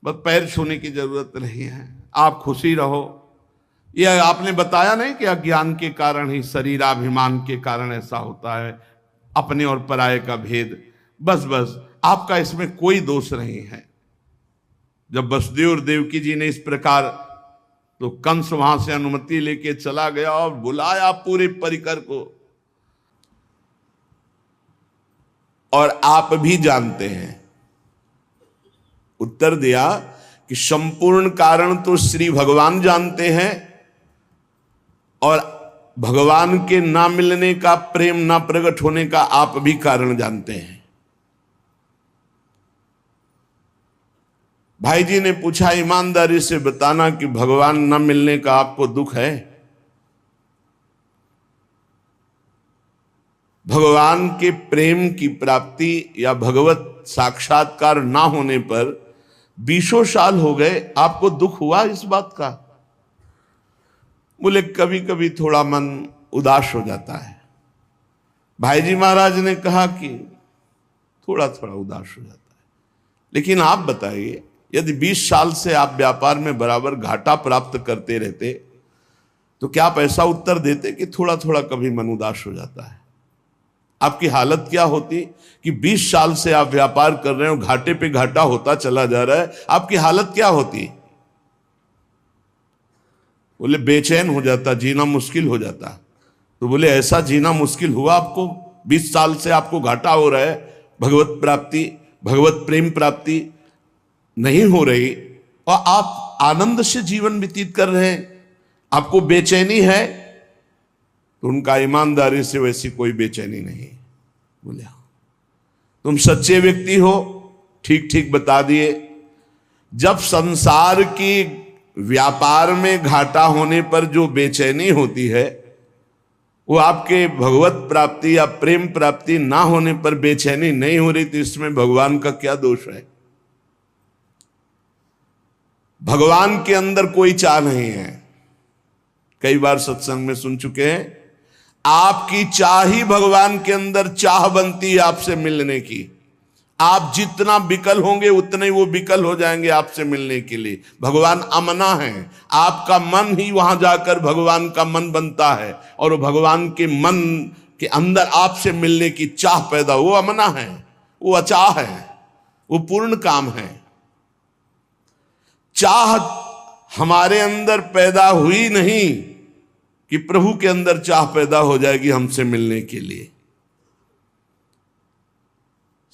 बस पैर छूने की जरूरत नहीं है, आप खुशी रहो। यह आपने बताया नहीं कि अज्ञान के कारण ही, शरीराभिमान के कारण ऐसा होता है, अपने और पराये का भेद। बस बस आपका इसमें कोई दोष नहीं है। जब वसुदेव और देवकी जी ने इस प्रकार, तो कंस वहां से अनुमति लेके चला गया और बुलाया पूरे परिकर को। और आप भी जानते हैं, उत्तर दिया कि संपूर्ण कारण तो श्री भगवान जानते हैं, और भगवान के ना मिलने का, प्रेम ना प्रकट होने का आप भी कारण जानते हैं। भाई जी ने पूछा, ईमानदारी से बताना कि भगवान ना मिलने का आपको दुख है? भगवान के प्रेम की प्राप्ति या भगवत साक्षात्कार ना होने पर 20 साल हो गए, आपको दुख हुआ इस बात का? बोले कभी कभी थोड़ा मन उदास हो जाता है। भाई जी महाराज ने कहा कि थोड़ा थोड़ा उदास हो जाता है, लेकिन आप बताइए, यदि 20 साल से आप व्यापार में बराबर घाटा प्राप्त करते रहते तो क्या आप ऐसा उत्तर देते कि थोड़ा थोड़ा कभी मन उदास हो जाता है? आपकी हालत क्या होती कि 20 साल से आप व्यापार कर रहे हो, घाटे पे घाटा होता चला जा रहा है, आपकी हालत क्या होती? बोले बेचैन हो जाता, जीना मुश्किल हो जाता। तो बोले ऐसा जीना मुश्किल हुआ आपको? 20 साल से आपको घाटा हो रहा है, भगवत प्राप्ति, भगवत प्रेम प्राप्ति नहीं हो रही, और आप आनंद से जीवन व्यतीत कर रहे हैं, आपको बेचैनी है? तो उनका ईमानदारी से वैसी कोई बेचैनी नहीं। बोले तुम सच्चे व्यक्ति हो, ठीक ठीक बता दिए। जब संसार की व्यापार में घाटा होने पर जो बेचैनी होती है, वो आपके भगवत प्राप्ति या प्रेम प्राप्ति ना होने पर बेचैनी नहीं हो रही, तो इसमें भगवान का क्या दोष है? भगवान के अंदर कोई चाह नहीं है। कई बार सत्संग में सुन चुके हैं, आपकी चाह ही भगवान के अंदर चाह बनती है आपसे मिलने की। आप जितना विकल होंगे उतने ही वो विकल हो जाएंगे आपसे मिलने के लिए। भगवान अमना है, आपका मन ही वहां जाकर भगवान का मन बनता है, और भगवान के मन के अंदर आपसे मिलने की चाह पैदा, वो अमना है, वो अचाह है, वो पूर्ण काम है। चाह हमारे अंदर पैदा हुई नहीं कि प्रभु के अंदर चाह पैदा हो जाएगी हमसे मिलने के लिए।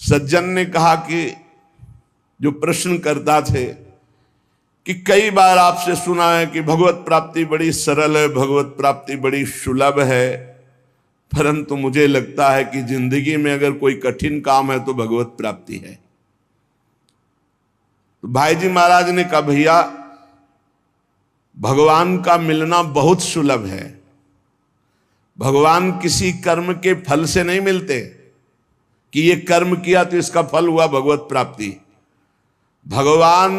सज्जन ने कहा कि जो प्रश्न करता थे कि कई बार आपसे सुना है कि भगवत प्राप्ति बड़ी सरल है, भगवत प्राप्ति बड़ी सुलभ है, परंतु मुझे लगता है कि जिंदगी में अगर कोई कठिन काम है तो भगवत प्राप्ति है। तो भाई जी महाराज ने कहा, भैया भगवान का मिलना बहुत सुलभ है। भगवान किसी कर्म के फल से नहीं मिलते कि ये कर्म किया तो इसका फल हुआ भगवत प्राप्ति। भगवान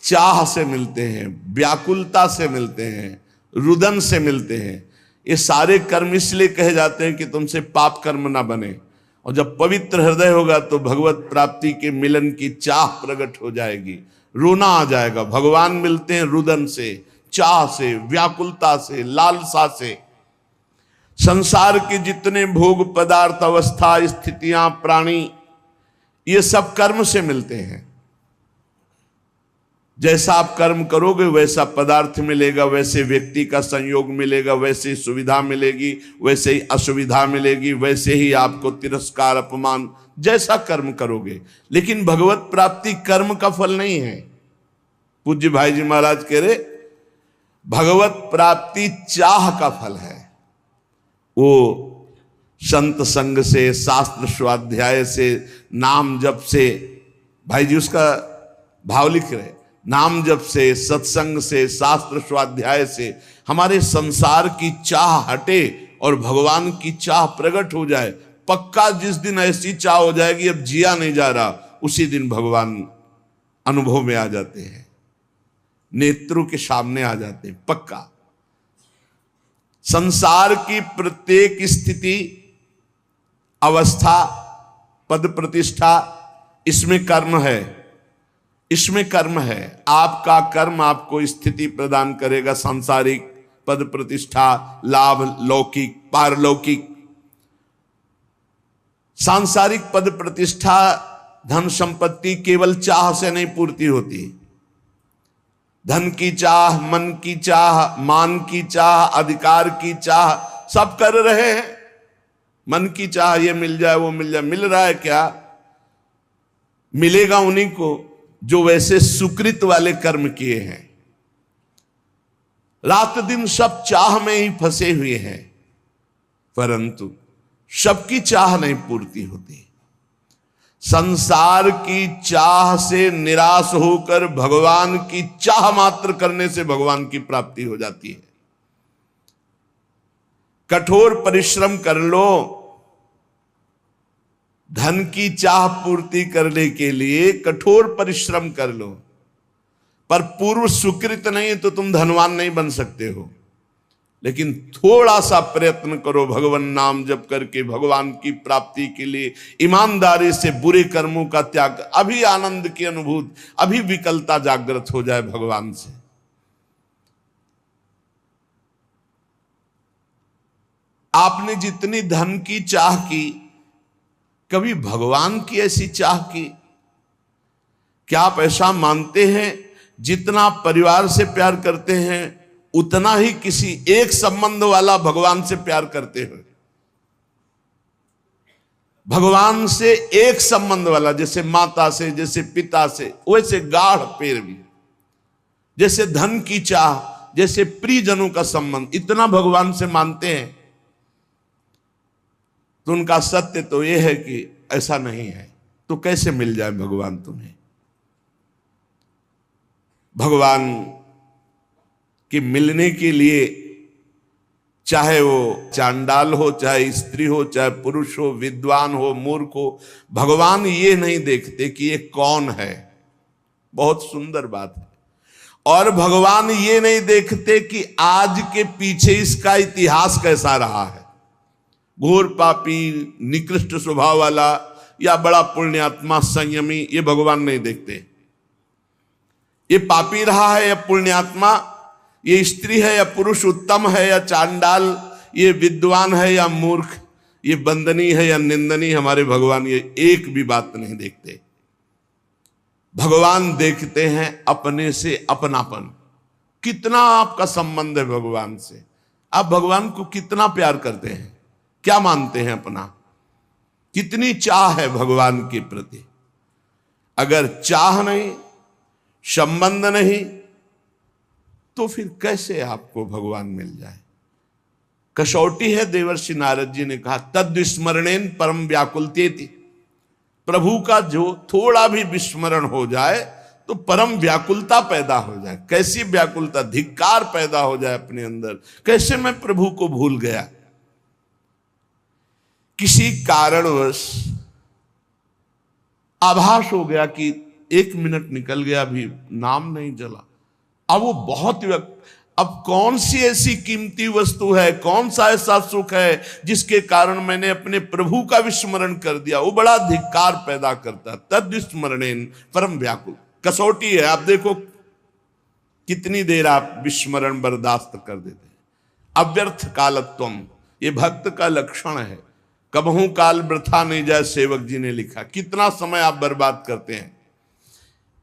चाह से मिलते हैं, व्याकुलता से मिलते हैं, रुदन से मिलते हैं। ये सारे कर्म इसलिए कहे जाते हैं कि तुमसे पाप कर्म ना बने, और जब पवित्र हृदय होगा तो भगवत प्राप्ति के मिलन की चाह प्रकट हो जाएगी, रोना आ जाएगा। भगवान मिलते हैं रुदन से, चाह से, व्याकुलता से, लालसा से। संसार के जितने भोग पदार्थ, अवस्था, स्थितियां, प्राणी, ये सब कर्म से मिलते हैं। जैसा आप कर्म करोगे वैसा पदार्थ मिलेगा, वैसे व्यक्ति का संयोग मिलेगा, वैसे सुविधा मिलेगी, वैसे ही असुविधा मिलेगी, वैसे ही आपको तिरस्कार, अपमान, जैसा कर्म करोगे। लेकिन भगवत प्राप्ति कर्म का फल नहीं है। पूज्य भाई जी महाराज कह रहे भगवत प्राप्ति चाह का फल है। वो संत संग से, शास्त्र स्वाध्याय से, नाम जप से, भाई जी उसका भाव लिख रहे, नाम जप से, सत्संग से, शास्त्र स्वाध्याय से हमारे संसार की चाह हटे और भगवान की चाह प्रकट हो जाए। पक्का जिस दिन ऐसी चाह हो जाएगी अब जिया नहीं जा रहा, उसी दिन भगवान अनुभव में आ जाते हैं, नेत्रों के सामने आ जाते हैं, पक्का। संसार की प्रत्येक स्थिति, अवस्था, पद प्रतिष्ठा, इसमें कर्म है, इसमें कर्म है। आपका कर्म आपको स्थिति प्रदान करेगा, सांसारिक पद प्रतिष्ठा, लाभ, लौकिक, पारलौकिक। सांसारिक पद प्रतिष्ठा, धन संपत्ति केवल चाह से नहीं पूर्ति होती, धन की चाह, मन की चाह, मान की चाह, अधिकार की चाह, सब कर रहे हैं। मन की चाह ये मिल जाए वो मिल जाए, मिल रहा है क्या? मिलेगा उन्हीं को जो वैसे सुकृत वाले कर्म किए हैं। रात दिन सब चाह में ही फंसे हुए हैं, परंतु सबकी चाह नहीं पूर्ति होती। संसार की चाह से निराश होकर भगवान की चाह मात्र करने से भगवान की प्राप्ति हो जाती है। कठोर परिश्रम कर लो धन की चाह पूर्ति करने के लिए, कठोर परिश्रम कर लो, पर पूर्व सुकृत नहीं तो तुम धनवान नहीं बन सकते हो। लेकिन थोड़ा सा प्रयत्न करो भगवान नाम जप करके भगवान की प्राप्ति के लिए, ईमानदारी से बुरे कर्मों का त्याग, अभी आनंद की अनुभूति, अभी विकलता जागृत हो जाए भगवान से। आपने जितनी धन की चाह की, कभी भगवान की ऐसी चाह की? क्या आप ऐसा मानते हैं जितना परिवार से प्यार करते हैं उतना ही किसी एक संबंध वाला भगवान से प्यार करते हैं? भगवान से एक संबंध वाला, जैसे माता से, जैसे पिता से, वैसे गाढ़ प्रेम, जैसे धन की चाह, जैसे प्रियजनों का संबंध, इतना भगवान से मानते हैं। तो उनका सत्य तो यह है कि ऐसा नहीं है। तो कैसे मिल जाए भगवान तुम्हें? भगवान कि मिलने के लिए, चाहे वो चांडाल हो, चाहे स्त्री हो, चाहे पुरुष हो, विद्वान हो, मूर्ख हो, भगवान ये नहीं देखते कि ये कौन है। बहुत सुंदर बात है। और भगवान ये नहीं देखते कि आज के पीछे इसका इतिहास कैसा रहा है, घोर पापी, निकृष्ट स्वभाव वाला या बड़ा पुण्यात्मा संयमी, ये भगवान नहीं देखते। ये पापी रहा है या पुण्यात्मा, ये स्त्री है या पुरुष उत्तम है या चांडाल, ये विद्वान है या मूर्ख, ये वंदनीय है या निंदनीय, हमारे भगवान ये एक भी बात नहीं देखते। भगवान देखते हैं अपने से अपनापन। कितना आपका संबंध है भगवान से, आप भगवान को कितना प्यार करते हैं, क्या मानते हैं अपना, कितनी चाह है भगवान के प्रति। अगर चाह नहीं, संबंध नहीं, तो फिर कैसे आपको भगवान मिल जाए? कसौटी है। देवर्षि नारद जी ने कहा, तद विस्मरणेन परम व्याकुलतेति। प्रभु का जो थोड़ा भी विस्मरण हो जाए तो परम व्याकुलता पैदा हो जाए। कैसी व्याकुलता? धिक्कार पैदा हो जाए अपने अंदर, कैसे मैं प्रभु को भूल गया। किसी कारणवश आभास हो गया कि 1 मिनट निकल गया, अभी नाम नहीं जला। अब वो बहुत, अब कौन सी ऐसी कीमती वस्तु है, कौन सा ऐसा सुख है जिसके कारण मैंने अपने प्रभु का विस्मरण कर दिया? वो बड़ा धिक्कार पैदा करता है। तद विस्मरणेन परम व्याकुल। कसौटी है। आप देखो कितनी देर आप विस्मरण बर्दाश्त कर देते हैं। अव्यर्थ कालत्वम, ये भक्त का लक्षण है। कबहू काल वृथा नहीं जाए, सेवक जी ने लिखा। कितना समय आप बर्बाद करते हैं।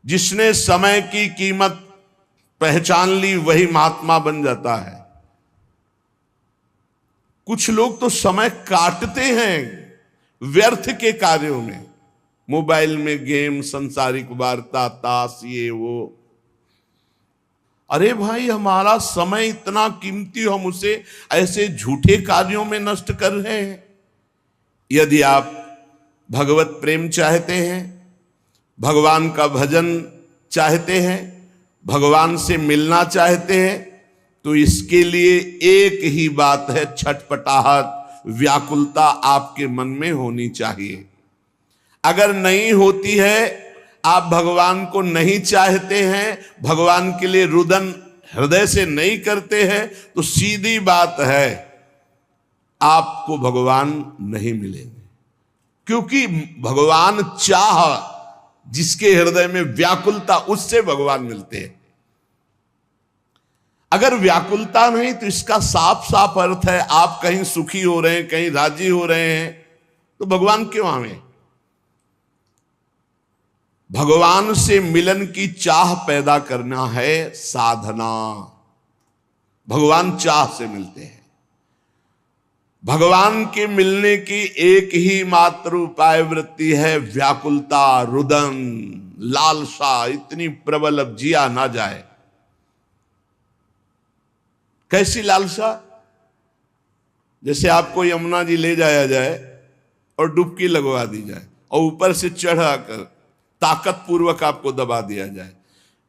जिसने समय की कीमत पहचान ली वही महात्मा बन जाता है। कुछ लोग तो समय काटते हैं व्यर्थ के कार्यों में, मोबाइल में गेम, संसारिक वार्ता, ताश, ये वो। अरे भाई, हमारा समय इतना कीमती, हम उसे ऐसे झूठे कार्यों में नष्ट कर रहे हैं। यदि आप भगवत प्रेम चाहते हैं, भगवान का भजन चाहते हैं, भगवान से मिलना चाहते हैं, तो इसके लिए एक ही बात है, छटपटाहट, व्याकुलता आपके मन में होनी चाहिए। अगर नहीं होती है, आप भगवान को नहीं चाहते हैं, भगवान के लिए रुदन हृदय से नहीं करते हैं, तो सीधी बात है आपको भगवान नहीं मिलेंगे। क्योंकि भगवान चाह, जिसके हृदय में व्याकुलता, उससे भगवान मिलते हैं। अगर व्याकुलता नहीं तो इसका साफ साफ अर्थ है आप कहीं सुखी हो रहे हैं, कहीं राजी हो रहे हैं, तो भगवान क्यों आवे? भगवान से मिलन की चाह पैदा करना है साधना। भगवान चाह से मिलते हैं। भगवान के मिलने की एक ही मात्र उपाय वृत्ति है व्याकुलता, रुदन, लालसा इतनी प्रबल अब जिया ना जाए। कैसी लालसा? जैसे आपको यमुना जी ले जाया जाए और डुबकी लगवा दी जाए और ऊपर से चढ़ाकर ताकत पूर्वक आपको दबा दिया जाए,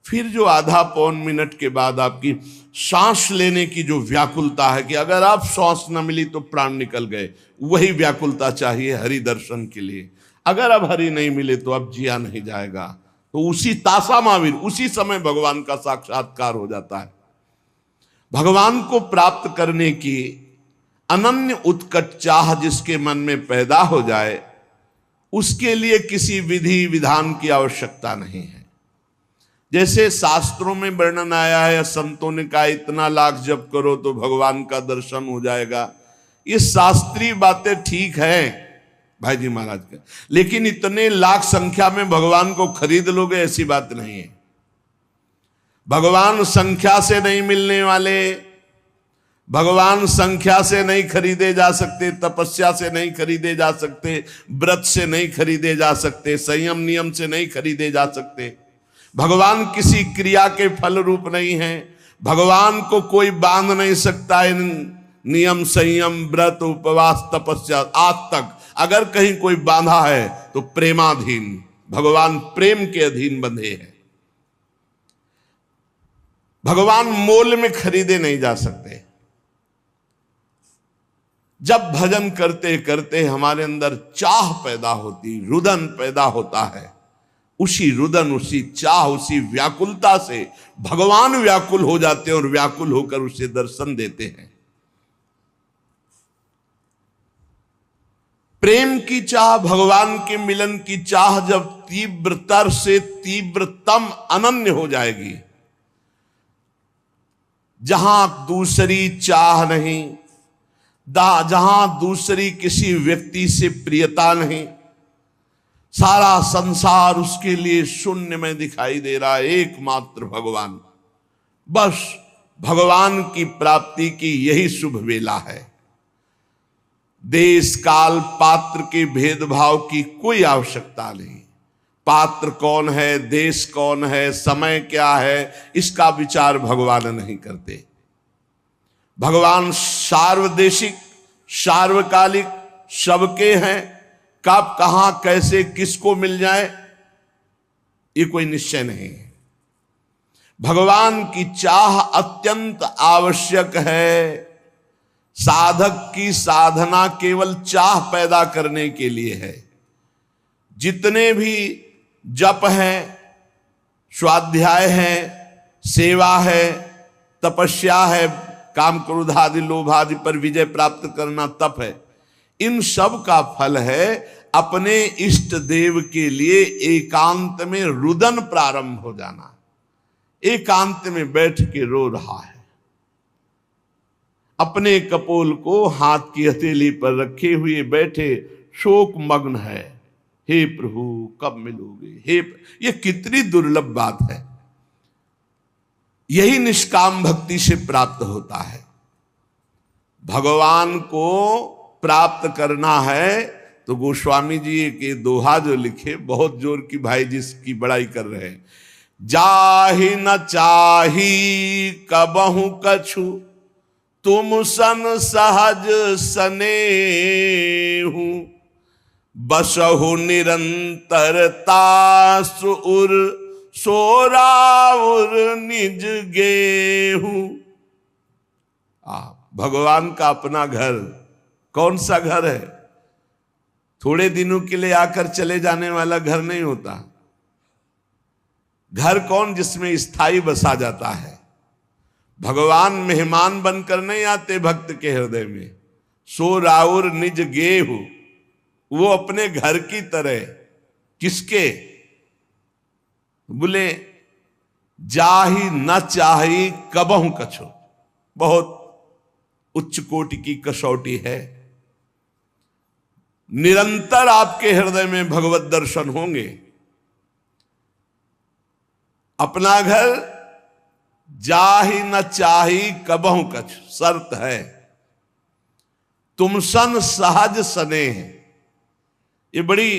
फिर जो आधा पौन मिनट के बाद आपकी सांस लेने की जो व्याकुलता है कि अगर आप सांस न मिली तो प्राण निकल गए, वही व्याकुलता चाहिए हरि दर्शन के लिए। अगर अब हरि नहीं मिले तो अब जिया नहीं जाएगा। तो उसी तासा महावीर उसी समय भगवान का साक्षात्कार हो जाता है। भगवान को प्राप्त करने की अनन्य उत्कट चाह जिसके मन में पैदा हो जाए, उसके लिए किसी विधि विधान की आवश्यकता नहीं है। जैसे शास्त्रों में वर्णन आया है, संतों ने कहा इतना लाख जप करो तो भगवान का दर्शन हो जाएगा। ये शास्त्रीय बातें ठीक है भाई जी महाराज के, लेकिन इतने लाख संख्या में भगवान को खरीद लोगे ऐसी बात नहीं है। भगवान संख्या से नहीं मिलने वाले, भगवान संख्या से नहीं खरीदे जा सकते, तपस्या से नहीं खरीदे जा सकते, व्रत से नहीं खरीदे जा सकते, संयम नियम से नहीं खरीदे जा सकते। भगवान किसी क्रिया के फल रूप नहीं है। भगवान को कोई बांध नहीं सकता इन नियम, संयम, व्रत, उपवास, तपस्या। आज तक अगर कहीं कोई बांधा है तो प्रेमाधीन। भगवान प्रेम के अधीन बंधे हैं। भगवान मोल में खरीदे नहीं जा सकते। जब भजन करते करते हमारे अंदर चाह पैदा होती, रुदन पैदा होता है, उसी रुदन, उसी चाह, उसी व्याकुलता से भगवान व्याकुल हो जाते हैं और व्याकुल होकर उसे दर्शन देते हैं। प्रेम की चाह, भगवान के मिलन की चाह जब तीव्रतर से तीव्रतम अनन्य हो जाएगी, जहां दूसरी चाह नहीं, जहां दूसरी किसी व्यक्ति से प्रियता नहीं, सारा संसार उसके लिए शून्य में दिखाई दे रहा है, एकमात्र भगवान। बस भगवान की प्राप्ति की यही शुभ वेला है। देश काल पात्र के भेदभाव की कोई आवश्यकता नहीं। पात्र कौन है, देश कौन है, समय क्या है, इसका विचार भगवान नहीं करते। भगवान सार्वदेशिक, सार्वकालिक, सबके हैं। कब, कहां, कैसे, किसको मिल जाए, ये कोई निश्चय नहीं है। भगवान की चाह अत्यंत आवश्यक है। साधक की साधना केवल चाह पैदा करने के लिए है। जितने भी जप हैं, स्वाध्याय है, सेवा है, तपस्या है, काम क्रोध आदि लोभ आदि पर विजय प्राप्त करना तप है, इन सब का फल है अपने इष्ट देव के लिए एकांत में रुदन प्रारंभ हो जाना। एकांत में बैठ के रो रहा है, अपने कपोल को हाथ की हथेली पर रखे हुए बैठे शोक मग्न है। हे प्रभु कब मिलोगे, हे। ये कितनी दुर्लभ बात है। यही निष्काम भक्ति से प्राप्त होता है। भगवान को प्राप्त करना है तो गोस्वामी जी के दोहा जो लिखे, बहुत जोर की भाई जिसकी बड़ाई कर रहे हैं। जाहि न चाही कबहु कछु, तुम सन सहज सनेहु, बसहु निरंतरता सुर सोराउर निज गेहूं। भगवान का अपना घर कौन सा घर है? थोड़े दिनों के लिए आकर चले जाने वाला घर नहीं होता। घर कौन? जिसमें स्थायी बसा जाता है। भगवान मेहमान बनकर नहीं आते भक्त के हृदय में। सो राउर निज गेहू, वो अपने घर की तरह। किसके? बोले जाही न चाही कबहु कछु। बहुत उच्च कोटि की कसौटी है। निरंतर आपके हृदय में भगवत दर्शन होंगे। अपना घर जाहि न चाही कबहु कछ, शर्त है तुम सन सहज स्नेह। ये बड़ी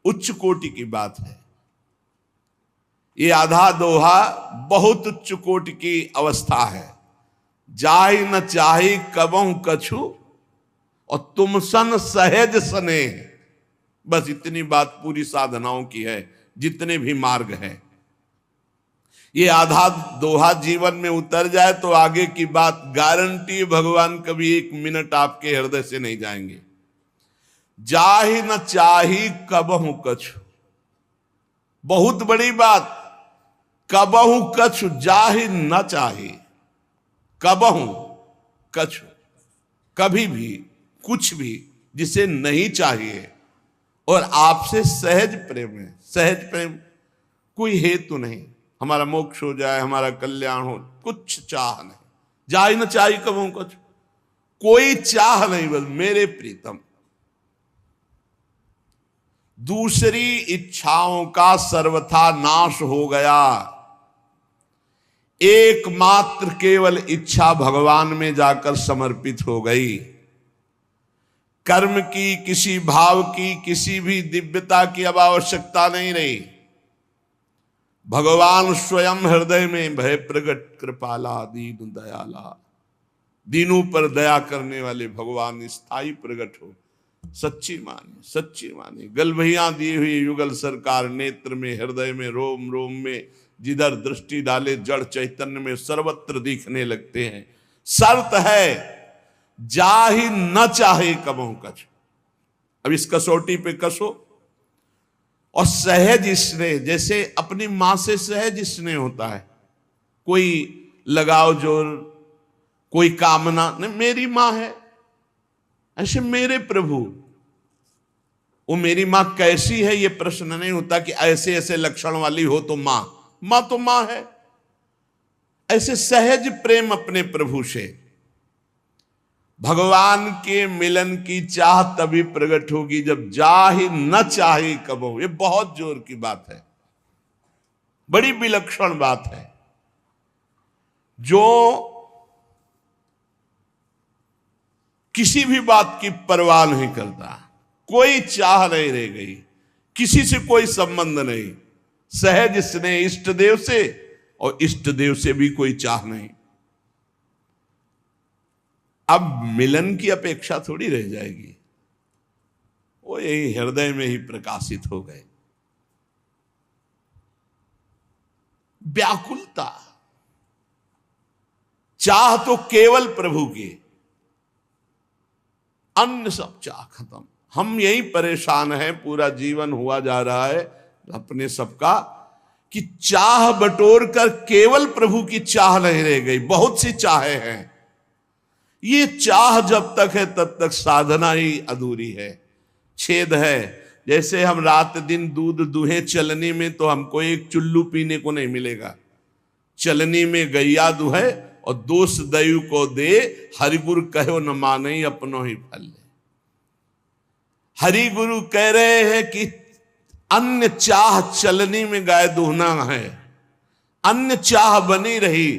उच्च कोटि की बात है। ये आधा दोहा बहुत उच्च कोटि की अवस्था है। जाहि न चाही कबहु कछु और तुम सन सहज स्नेह, बस इतनी बात पूरी साधनाओं की है, जितने भी मार्ग हैं। ये आधा दोहा जीवन में उतर जाए तो आगे की बात गारंटी, भगवान कभी एक मिनट आपके हृदय से नहीं जाएंगे। जाहि न चाही कबहु कछु, बहुत बड़ी बात। कबहु कछु जाहि न चाही, कबहु कछु, कभी भी कुछ भी जिसे नहीं चाहिए और आपसे सहज प्रेम है। सहज प्रेम, कोई हेतु नहीं, हमारा मोक्ष हो जाए, हमारा कल्याण हो, कुछ चाह नहीं। जाहि न चाही कबहु कछु, कोई चाह नहीं, बस मेरे प्रीतम। दूसरी इच्छाओं का सर्वथा नाश हो गया। एकमात्र केवल इच्छा भगवान में जाकर समर्पित हो गई। कर्म की, किसी भाव की, किसी भी दिव्यता की अब आवश्यकता नहीं रही। भगवान स्वयं हृदय में भय प्रगट कृपाला दीन दयाला, दीनों पर दया करने वाले भगवान स्थायी प्रगट हो। सच्ची माने, सच्ची माने। गलभैया दी हुई युगल सरकार नेत्र में, हृदय में, रोम रोम में, जिधर दृष्टि डाले जड़ चैतन्य में सर्वत्र दिखने लगते हैं। शर्त है जाहि न चाहे कबहु कछु। अब इस कसौटी पे कसो। और सहज स्नेह, जैसे अपनी मां से सहज स्नेह होता है, कोई लगाव जोर, कोई कामना नहीं, मेरी मां है। ऐसे मेरे प्रभु, वो मेरी मां कैसी है ये प्रश्न नहीं होता कि ऐसे ऐसे लक्षण वाली हो तो मां, मां तो मां है। ऐसे सहज प्रेम अपने प्रभु से। भगवान के मिलन की चाह तभी प्रकट होगी जब जाहि न चाहे कबहु। ये बहुत जोर की बात है, बड़ी विलक्षण बात है। जो किसी भी बात की परवाह नहीं करता, कोई चाह नहीं रह गई, किसी से कोई संबंध नहीं, सहज स्नेह इष्ट देव से, और इष्ट देव से भी कोई चाह नहीं। अब मिलन की अपेक्षा थोड़ी रह जाएगी, वो यही हृदय में ही प्रकाशित हो गए। व्याकुलता, चाह तो केवल प्रभु की, अन्य सब चाह खत्म। हम यही परेशान हैं, पूरा जीवन हुआ जा रहा है अपने सबका कि चाह बटोर कर केवल प्रभु की चाह नहीं रह गई, बहुत सी चाहें हैं। ये चाह जब तक है तब तक साधना ही अधूरी है, छेद है। जैसे हम रात दिन दूध दूहे चलनी में, तो हमको एक चुल्लू पीने को नहीं मिलेगा। चलनी में गैया दुहे और दोष दयु को दे, हरिगुरु कहो न माने अपनो ही फल ले। हरि गुरु कह रहे हैं कि अन्य चाह चलनी में गाय दुहना है, अन्य चाह बनी रही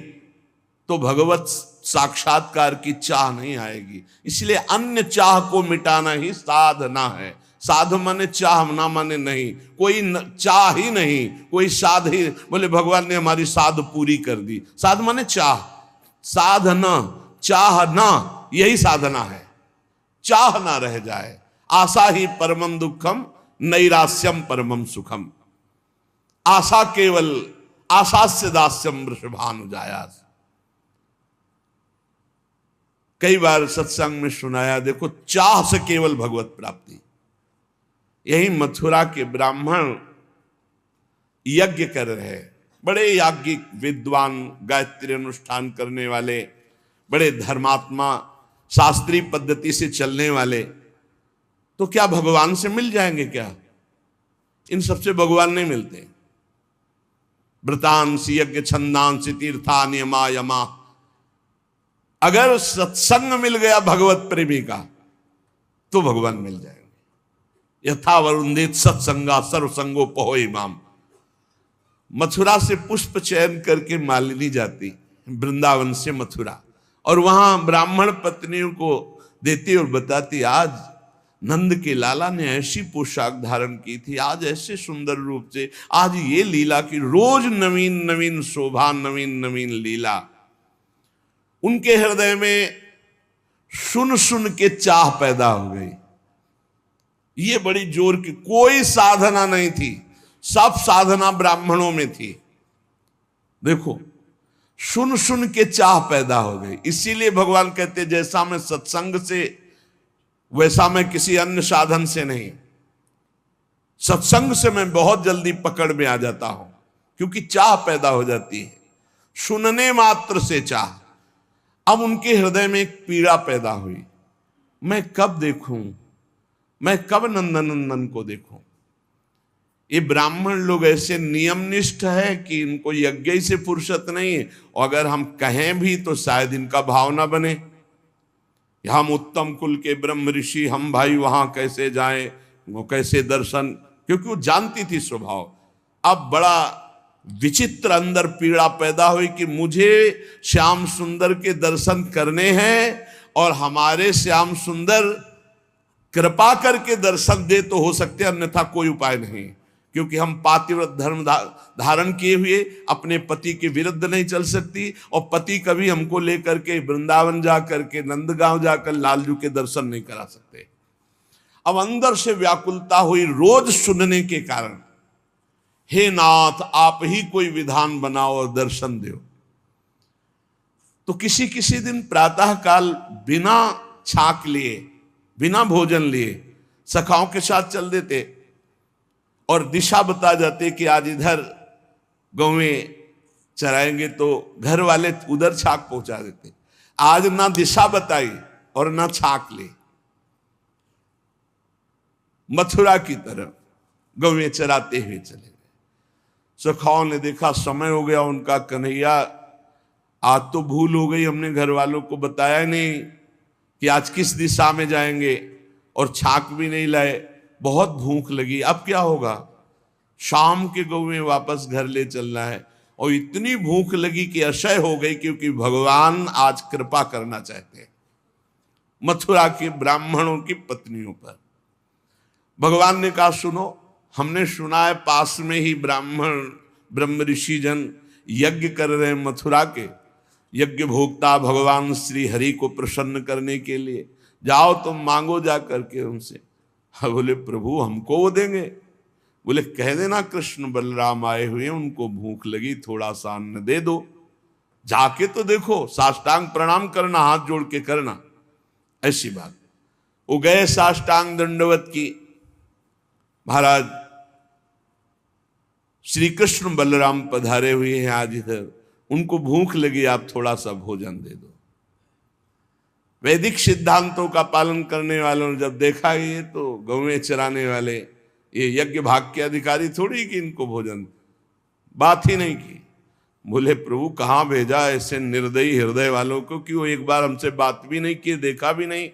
तो भगवत साक्षात्कार की चाह नहीं आएगी। इसलिए अन्य चाह को मिटाना ही साधना है। साध माने चाह, ना माने नहीं, कोई चाह ही नहीं, कोई साध ही। बोले भगवान ने हमारी साध पूरी कर दी, साध माने चाह, साधना, चाहना, यही साधना है। चाह ना रह जाए। आशा ही परमम दुखम नैरास्यम परमम सुखम। आशा केवल आशास्य दास्यम वृषभानुजायास। कई बार सत्संग में सुनाया, देखो चाह से केवल भगवत प्राप्ति। यही मथुरा के ब्राह्मण यज्ञ कर रहे, बड़े याज्ञिक विद्वान, गायत्री अनुष्ठान करने वाले, बड़े धर्मात्मा, शास्त्रीय पद्धति से चलने वाले, तो क्या भगवान से मिल जाएंगे क्या? इन सबसे भगवान नहीं मिलते। व्रतांसि यज्ञ छंदांसि तीर्था नियमा यमा। अगर सत्संग मिल गया भगवत प्रेमी का तो भगवान मिल जाएंगे। यथा वरुंदेत सत्संगा सर्वसंगो पहोई माम। मथुरा से पुष्प चयन करके मालिनी जाती वृंदावन से मथुरा, और वहां ब्राह्मण पत्नियों को देती और बताती, आज नंद के लाला ने ऐसी पोशाक धारण की थी, आज ऐसे सुंदर रूप से, आज ये लीला की, रोज नवीन नवीन शोभा, नवीन नवीन लीला। उनके हृदय में सुन सुन के चाह पैदा हो गई। ये बड़ी जोर की, कोई साधना नहीं थी, सब साधना ब्राह्मणों में थी। देखो, सुन सुन के चाह पैदा हो गई। इसीलिए भगवान कहते, जैसा मैं सत्संग से वैसा मैं किसी अन्य साधन से नहीं। सत्संग से मैं बहुत जल्दी पकड़ में आ जाता हूं, क्योंकि चाह पैदा हो जाती है, सुनने मात्र से चाह। अब उनके हृदय में एक पीड़ा पैदा हुई, मैं कब देखूं, मैं कब नंदनंदन को देखूं। ये ब्राह्मण लोग ऐसे नियमनिष्ठ है कि इनको यज्ञ से फुर्सत नहीं है, और अगर हम कहें भी तो शायद इनका भाव ना बने, हम उत्तम कुल के ब्रह्म ऋषि, हम भाई वहां कैसे जाएं, वो कैसे दर्शन, क्योंकि वो जानती थी स्वभाव। अब बड़ा विचित्र अंदर पीड़ा पैदा हुई कि मुझे श्याम सुंदर के दर्शन करने हैं, और हमारे श्याम सुंदर कृपा करके दर्शन दे तो हो सकते, अन्यथा कोई उपाय नहीं, क्योंकि हम पातिव्रत धर्म धारण किए हुए अपने पति के विरुद्ध नहीं चल सकती, और पति कभी हमको लेकर के वृंदावन जा करके, नंदगांव जाकर लालजू के दर्शन नहीं करा सकते। अब अंदर से व्याकुलता हुई रोज सुनने के कारण, हे नाथ आप ही कोई विधान बनाओ और दर्शन दो। तो किसी किसी दिन प्रातः काल बिना छाक लिए, बिना भोजन लिए सखाओं के साथ चल देते और दिशा बता जाते कि आज इधर गौवें चराएंगे, तो घर वाले उधर छाक पहुंचा देते। आज ना दिशा बताई और ना छाक ली, मथुरा की तरफ गौवें चराते हुए चले गए। सखाओं ने देखा समय हो गया उनका, कन्हैया आज तो भूल हो गई, हमने घर वालों को बताया नहीं कि आज किस दिशा में जाएंगे, और छाक भी नहीं लाए, बहुत भूख लगी, अब क्या होगा, शाम के गौवें वापस घर ले चलना है। और इतनी भूख लगी कि असह्य हो गई, क्योंकि भगवान आज कृपा करना चाहते हैं मथुरा के ब्राह्मणों की पत्नियों पर। भगवान ने कहा, सुनो, हमने सुना है पास में ही ब्राह्मण ब्रह्म ऋषि जन यज्ञ कर रहे हैं मथुरा के, यज्ञ भोक्ता भगवान श्री हरि को प्रसन्न करने के लिए, जाओ तुम मांगो जा करके उनसे। बोले प्रभु हमको वो देंगे? बोले कह देना कृष्ण बलराम आए हुए, उनको भूख लगी, थोड़ा सा अन्न दे दो, जाके तो देखो, साष्टांग प्रणाम करना, हाथ जोड़ के करना, ऐसी बात। वो गए, साष्टांग दंडवत की, महाराज श्री कृष्ण बलराम पधारे हुए हैं आज इधर, उनको भूख लगी, आप थोड़ा सा भोजन दे दो। वैदिक सिद्धांतों का पालन करने वालों ने जब देखा ये तो गौवें चराने वाले, ये यज्ञ भाग के अधिकारी थोड़ी कि इनको भोजन, बात ही नहीं की। बोले प्रभु कहाँ भेजा ऐसे निर्दयी हृदय वालों को कि वो एक बार हमसे बात भी नहीं किए, देखा भी नहीं।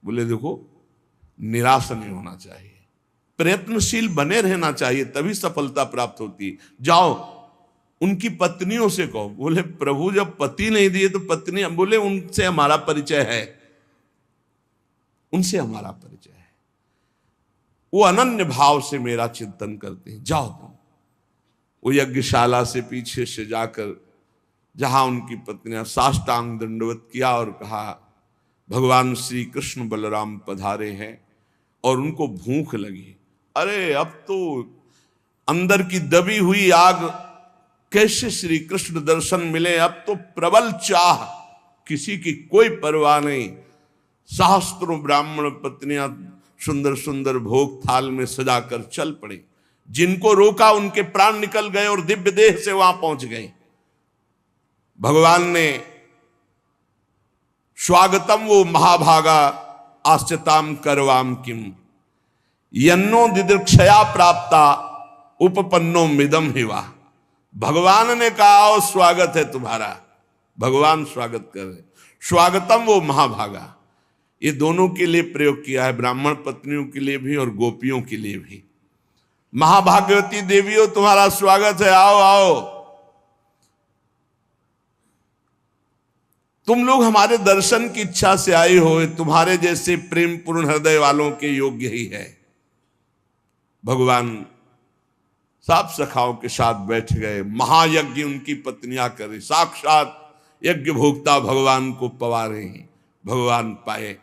बोले देखो, निराश नहीं होना चाहिए, प्रयत्नशील बने रहना चाहिए, तभी सफलता प्राप्त होती। जाओ उनकी पत्नियों से कहो। बोले प्रभु जब पति नहीं दिए तो पत्नी, बोले उनसे हमारा परिचय है, उनसे हमारा परिचय है, वो अनन्य भाव से मेरा चिंतन करते हैं, जाओ तुम। वो यज्ञशाला से पीछे से जाकर जहां उनकी पत्नियां, साष्टांग दंडवत किया और कहा भगवान श्री कृष्ण बलराम पधारे हैं, और उनको भूख लगी। अरे अब तो अंदर की दबी हुई आग, कैसे श्री कृष्ण दर्शन मिले, अब तो प्रबल चाह, किसी की कोई परवाह नहीं। सहस्त्रों ब्राह्मण पत्नियां सुंदर सुंदर भोग थाल में सजाकर चल पड़ी, जिनको रोका उनके प्राण निकल गए और दिव्य देह से वहां पहुंच गए। भगवान ने स्वागतम वो महाभागा आश्चताम करवाम किम, यन्नो दिदृक्षया प्राप्ता उपपन्नो मिदम हिवा। भगवान ने कहा ओ स्वागत है तुम्हारा, भगवान स्वागत कर रहे। स्वागतम वो महाभागा, ये दोनों के लिए प्रयोग किया है, ब्राह्मण पत्नियों के लिए भी और गोपियों के लिए भी। महाभाग्यवती देवियों, तुम्हारा स्वागत है, आओ आओ। तुम लोग हमारे दर्शन की इच्छा से आए हो, तुम्हारे जैसे प्रेम पूर्ण हृदय वालों के योग्य ही है। भगवान सात सखाओं के साथ बैठ गए, महायज्ञ उनकी पत्नियां करे, साक्षात यज्ञ भोक्ता भगवान को पवा रही। भगवान पाए,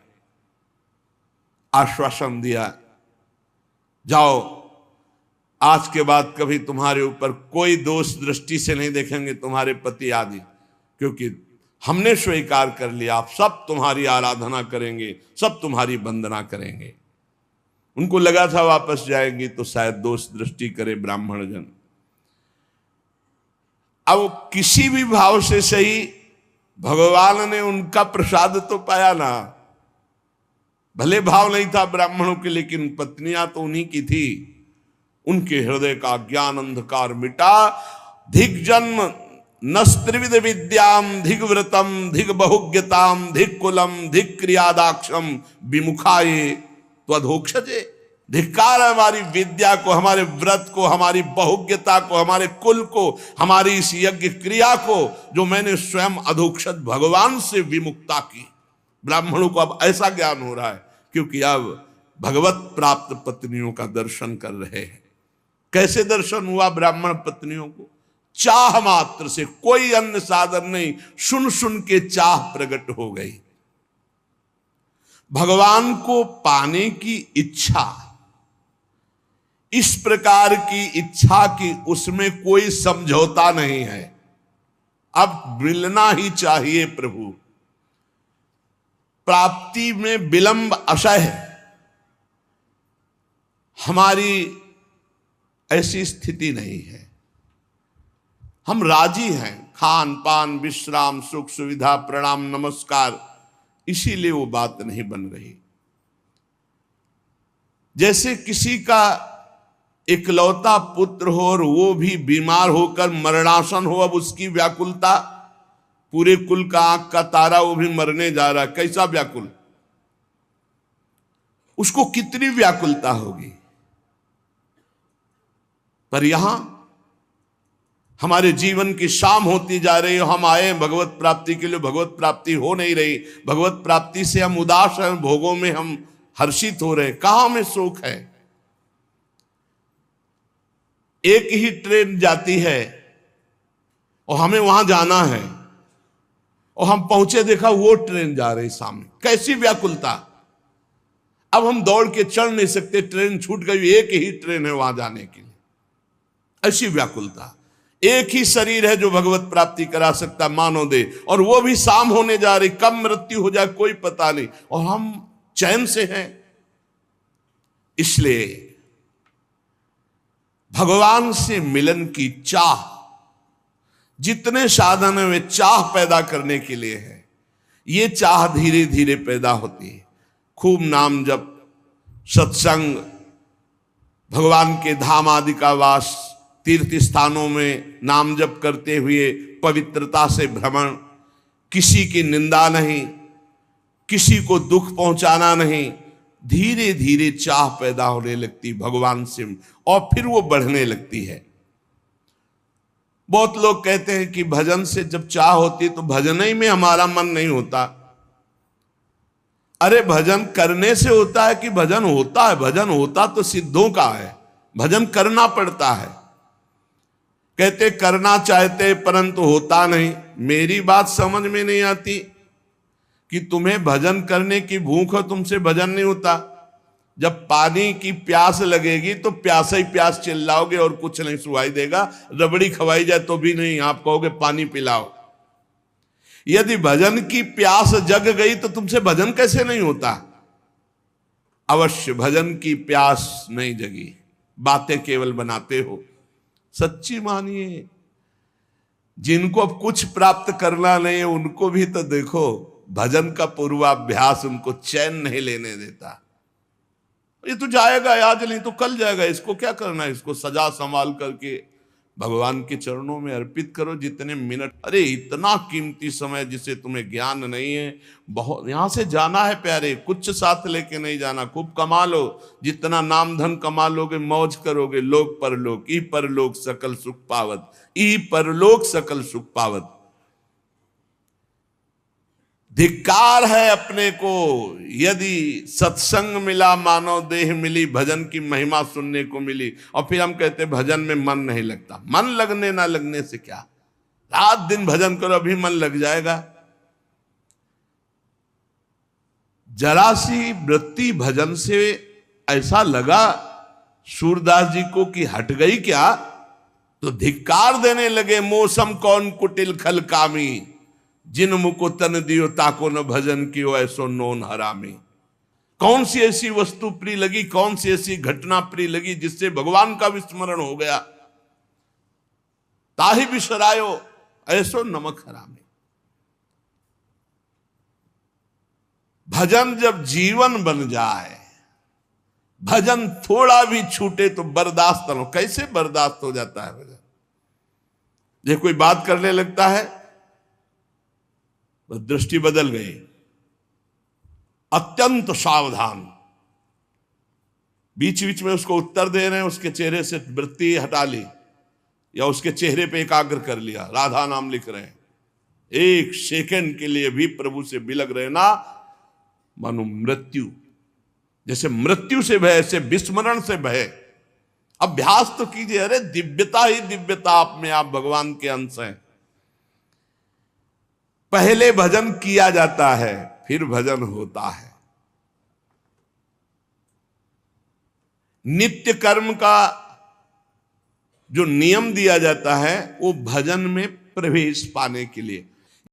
आश्वासन दिया, जाओ आज के बाद कभी तुम्हारे ऊपर कोई दोष दृष्टि से नहीं देखेंगे तुम्हारे पति आदि, क्योंकि हमने स्वीकार कर लिया, आप सब तुम्हारी आराधना करेंगे, सब तुम्हारी वंदना करेंगे। उनको लगा था वापस जाएंगी तो शायद दोष दृष्टि करे ब्राह्मण जन। अब किसी भी भाव से सही भगवान ने उनका प्रसाद तो पाया ना। भले भाव नहीं था ब्राह्मणों के, लेकिन पत्नियां तो उन्हीं की थी। उनके हृदय का ज्ञान अंधकार मिटा। धिक जन्म नस्त्रिविध विद्याम धिक व्रतम धिक बहुज्ञताम धिक कुलम धिक क्रियादाक्षम विमुखाये त्वधोक्षजे। धिक्कार हमारी विद्या को, हमारे व्रत को, हमारी बहुज्ञता को, हमारे कुल को, हमारी इस यज्ञ क्रिया को, जो मैंने स्वयं अधोक्षज भगवान से विमुक्ता की। ब्राह्मणों को अब ऐसा ज्ञान हो रहा है क्योंकि अब भगवत प्राप्त पत्नियों का दर्शन कर रहे हैं। कैसे दर्शन हुआ ब्राह्मण पत्नियों को? चाह मात्र से, कोई अन्य साधन नहीं, सुन सुन के चाह प्रकट हो गई। भगवान को पाने की इच्छा, इस प्रकार की इच्छा की उसमें कोई समझौता नहीं है। अब मिलना ही चाहिए प्रभु। प्राप्ति में विलंब असह्य, हमारी ऐसी स्थिति नहीं है। हम राजी हैं, खान पान विश्राम सुख सुविधा प्रणाम नमस्कार, इसीलिए वो बात नहीं बन रही। जैसे किसी का इकलौता पुत्र हो और वो भी बीमार होकर मरणासन हो, अब उसकी व्याकुलता, पूरे कुल का आंख का तारा वो भी मरने जा रहा, कैसा व्याकुल, उसको कितनी व्याकुलता होगी। पर यहां हमारे जीवन की शाम होती जा रही है, हम आए भगवत प्राप्ति के लिए, भगवत प्राप्ति हो नहीं रही। भगवत प्राप्ति से हम उदास हैं, भोगों में हम हर्षित हो रहे, कहां में सुख है। एक ही ट्रेन जाती है और हमें वहां जाना है, और हम पहुंचे देखा वो ट्रेन जा रही सामने, कैसी व्याकुलता। अब हम दौड़ के चढ़ नहीं सकते, ट्रेन छूट गई, एक ही ट्रेन है वहां जाने के लिए, ऐसी व्याकुलता। एक ही शरीर है जो भगवत प्राप्ति करा सकता मानव दे, और वो भी शाम होने जा रही, कब मृत्यु हो जाए कोई पता नहीं, और हम चैन से हैं। इसलिए भगवान से मिलन की चाह, जितने साधन है वे चाह पैदा करने के लिए है। ये चाह धीरे धीरे पैदा होती है। खूब नाम जप, सत्संग, भगवान के धाम आदि का वास, तीर्थ स्थानों में नाम जप करते हुए पवित्रता से भ्रमण, किसी की निंदा नहीं, किसी को दुख पहुंचाना नहीं। धीरे धीरे चाह पैदा होने लगती भगवान से, और फिर वो बढ़ने लगती है। बहुत लोग कहते हैं कि भजन से जब चाह होती तो भजन ही में हमारा मन नहीं होता। अरे भजन करने से होता है कि भजन होता है? भजन होता तो सिद्धों का है, भजन करना पड़ता है। कहते करना चाहते परंतु होता नहीं। मेरी बात समझ में नहीं आती कि तुम्हें भजन करने की भूख हो, तुमसे भजन नहीं होता। जब पानी की प्यास लगेगी तो प्यास ही प्यास चिल्लाओगे और कुछ नहीं सुनाई देगा। रबड़ी खवाई जाए तो भी नहीं, आप कहोगे पानी पिलाओ। यदि भजन की प्यास जग गई तो तुमसे भजन कैसे नहीं होता? अवश्य भजन की प्यास नहीं जगी, बातें केवल बनाते हो। सच्ची मानिए, जिनको अब कुछ प्राप्त करना नहीं है उनको भी तो देखो, भजन का पूर्वाभ्यास उनको चैन नहीं लेने देता। ये तो जाएगा आज, नहीं तो कल जाएगा, इसको क्या करना है, इसको सजा संभाल करके भगवान के चरणों में अर्पित करो जितने मिनट। अरे इतना कीमती समय जिसे तुम्हें ज्ञान नहीं है, बहुत यहां से जाना है प्यारे, कुछ साथ लेके नहीं जाना। खूब कमा लो, जितना नाम धन कमा लोगे मौज करोगे, लोक परलोक ई परलोक सकल सुख पावत, ई परलोक सकल सुख पावत। धिक्कार है अपने को यदि सत्संग मिला, मानव देह मिली, भजन की महिमा सुनने को मिली, और फिर हम कहते भजन में मन नहीं लगता। मन लगने ना लगने से क्या, रात दिन भजन करो अभी मन लग जाएगा। जरा सी वृत्ति भजन से ऐसा लगा सूरदास जी को कि हट गई क्या, तो धिक्कार देने लगे। मौसम कौन कुटिल खल कामी, जिन मुको तन दियो ताको न भजन कियो ऐसो नोन हरामी। कौन सी ऐसी वस्तु प्रिय लगी, कौन सी ऐसी घटना प्रिय लगी जिससे भगवान का विस्मरण हो गया। ताहि बिसरायो ऐसो नमक हरामी। भजन जब जीवन बन जाए, भजन थोड़ा भी छूटे तो बर्दाश्त न हो। कैसे बर्दाश्त हो जाता है भजन? ये कोई बात करने लगता है, बस दृष्टि बदल गई, अत्यंत सावधान, बीच बीच में उसको उत्तर दे रहे हैं, उसके चेहरे से वृत्ति हटा ली या उसके चेहरे पे एकाग्र कर लिया, राधा नाम लिख रहे हैं, एक सेकंड के लिए भी प्रभु से बिलग रहे ना, मानो मृत्यु। जैसे मृत्यु से भय, ऐसे विस्मरण से भय। अभ्यास तो कीजिए। अरे दिव्यता ही दिव्यता, आप में आप भगवान के अंश हैं। पहले भजन किया जाता है, फिर भजन होता है। नित्य कर्म का जो नियम दिया जाता है वो भजन में प्रवेश पाने के लिए।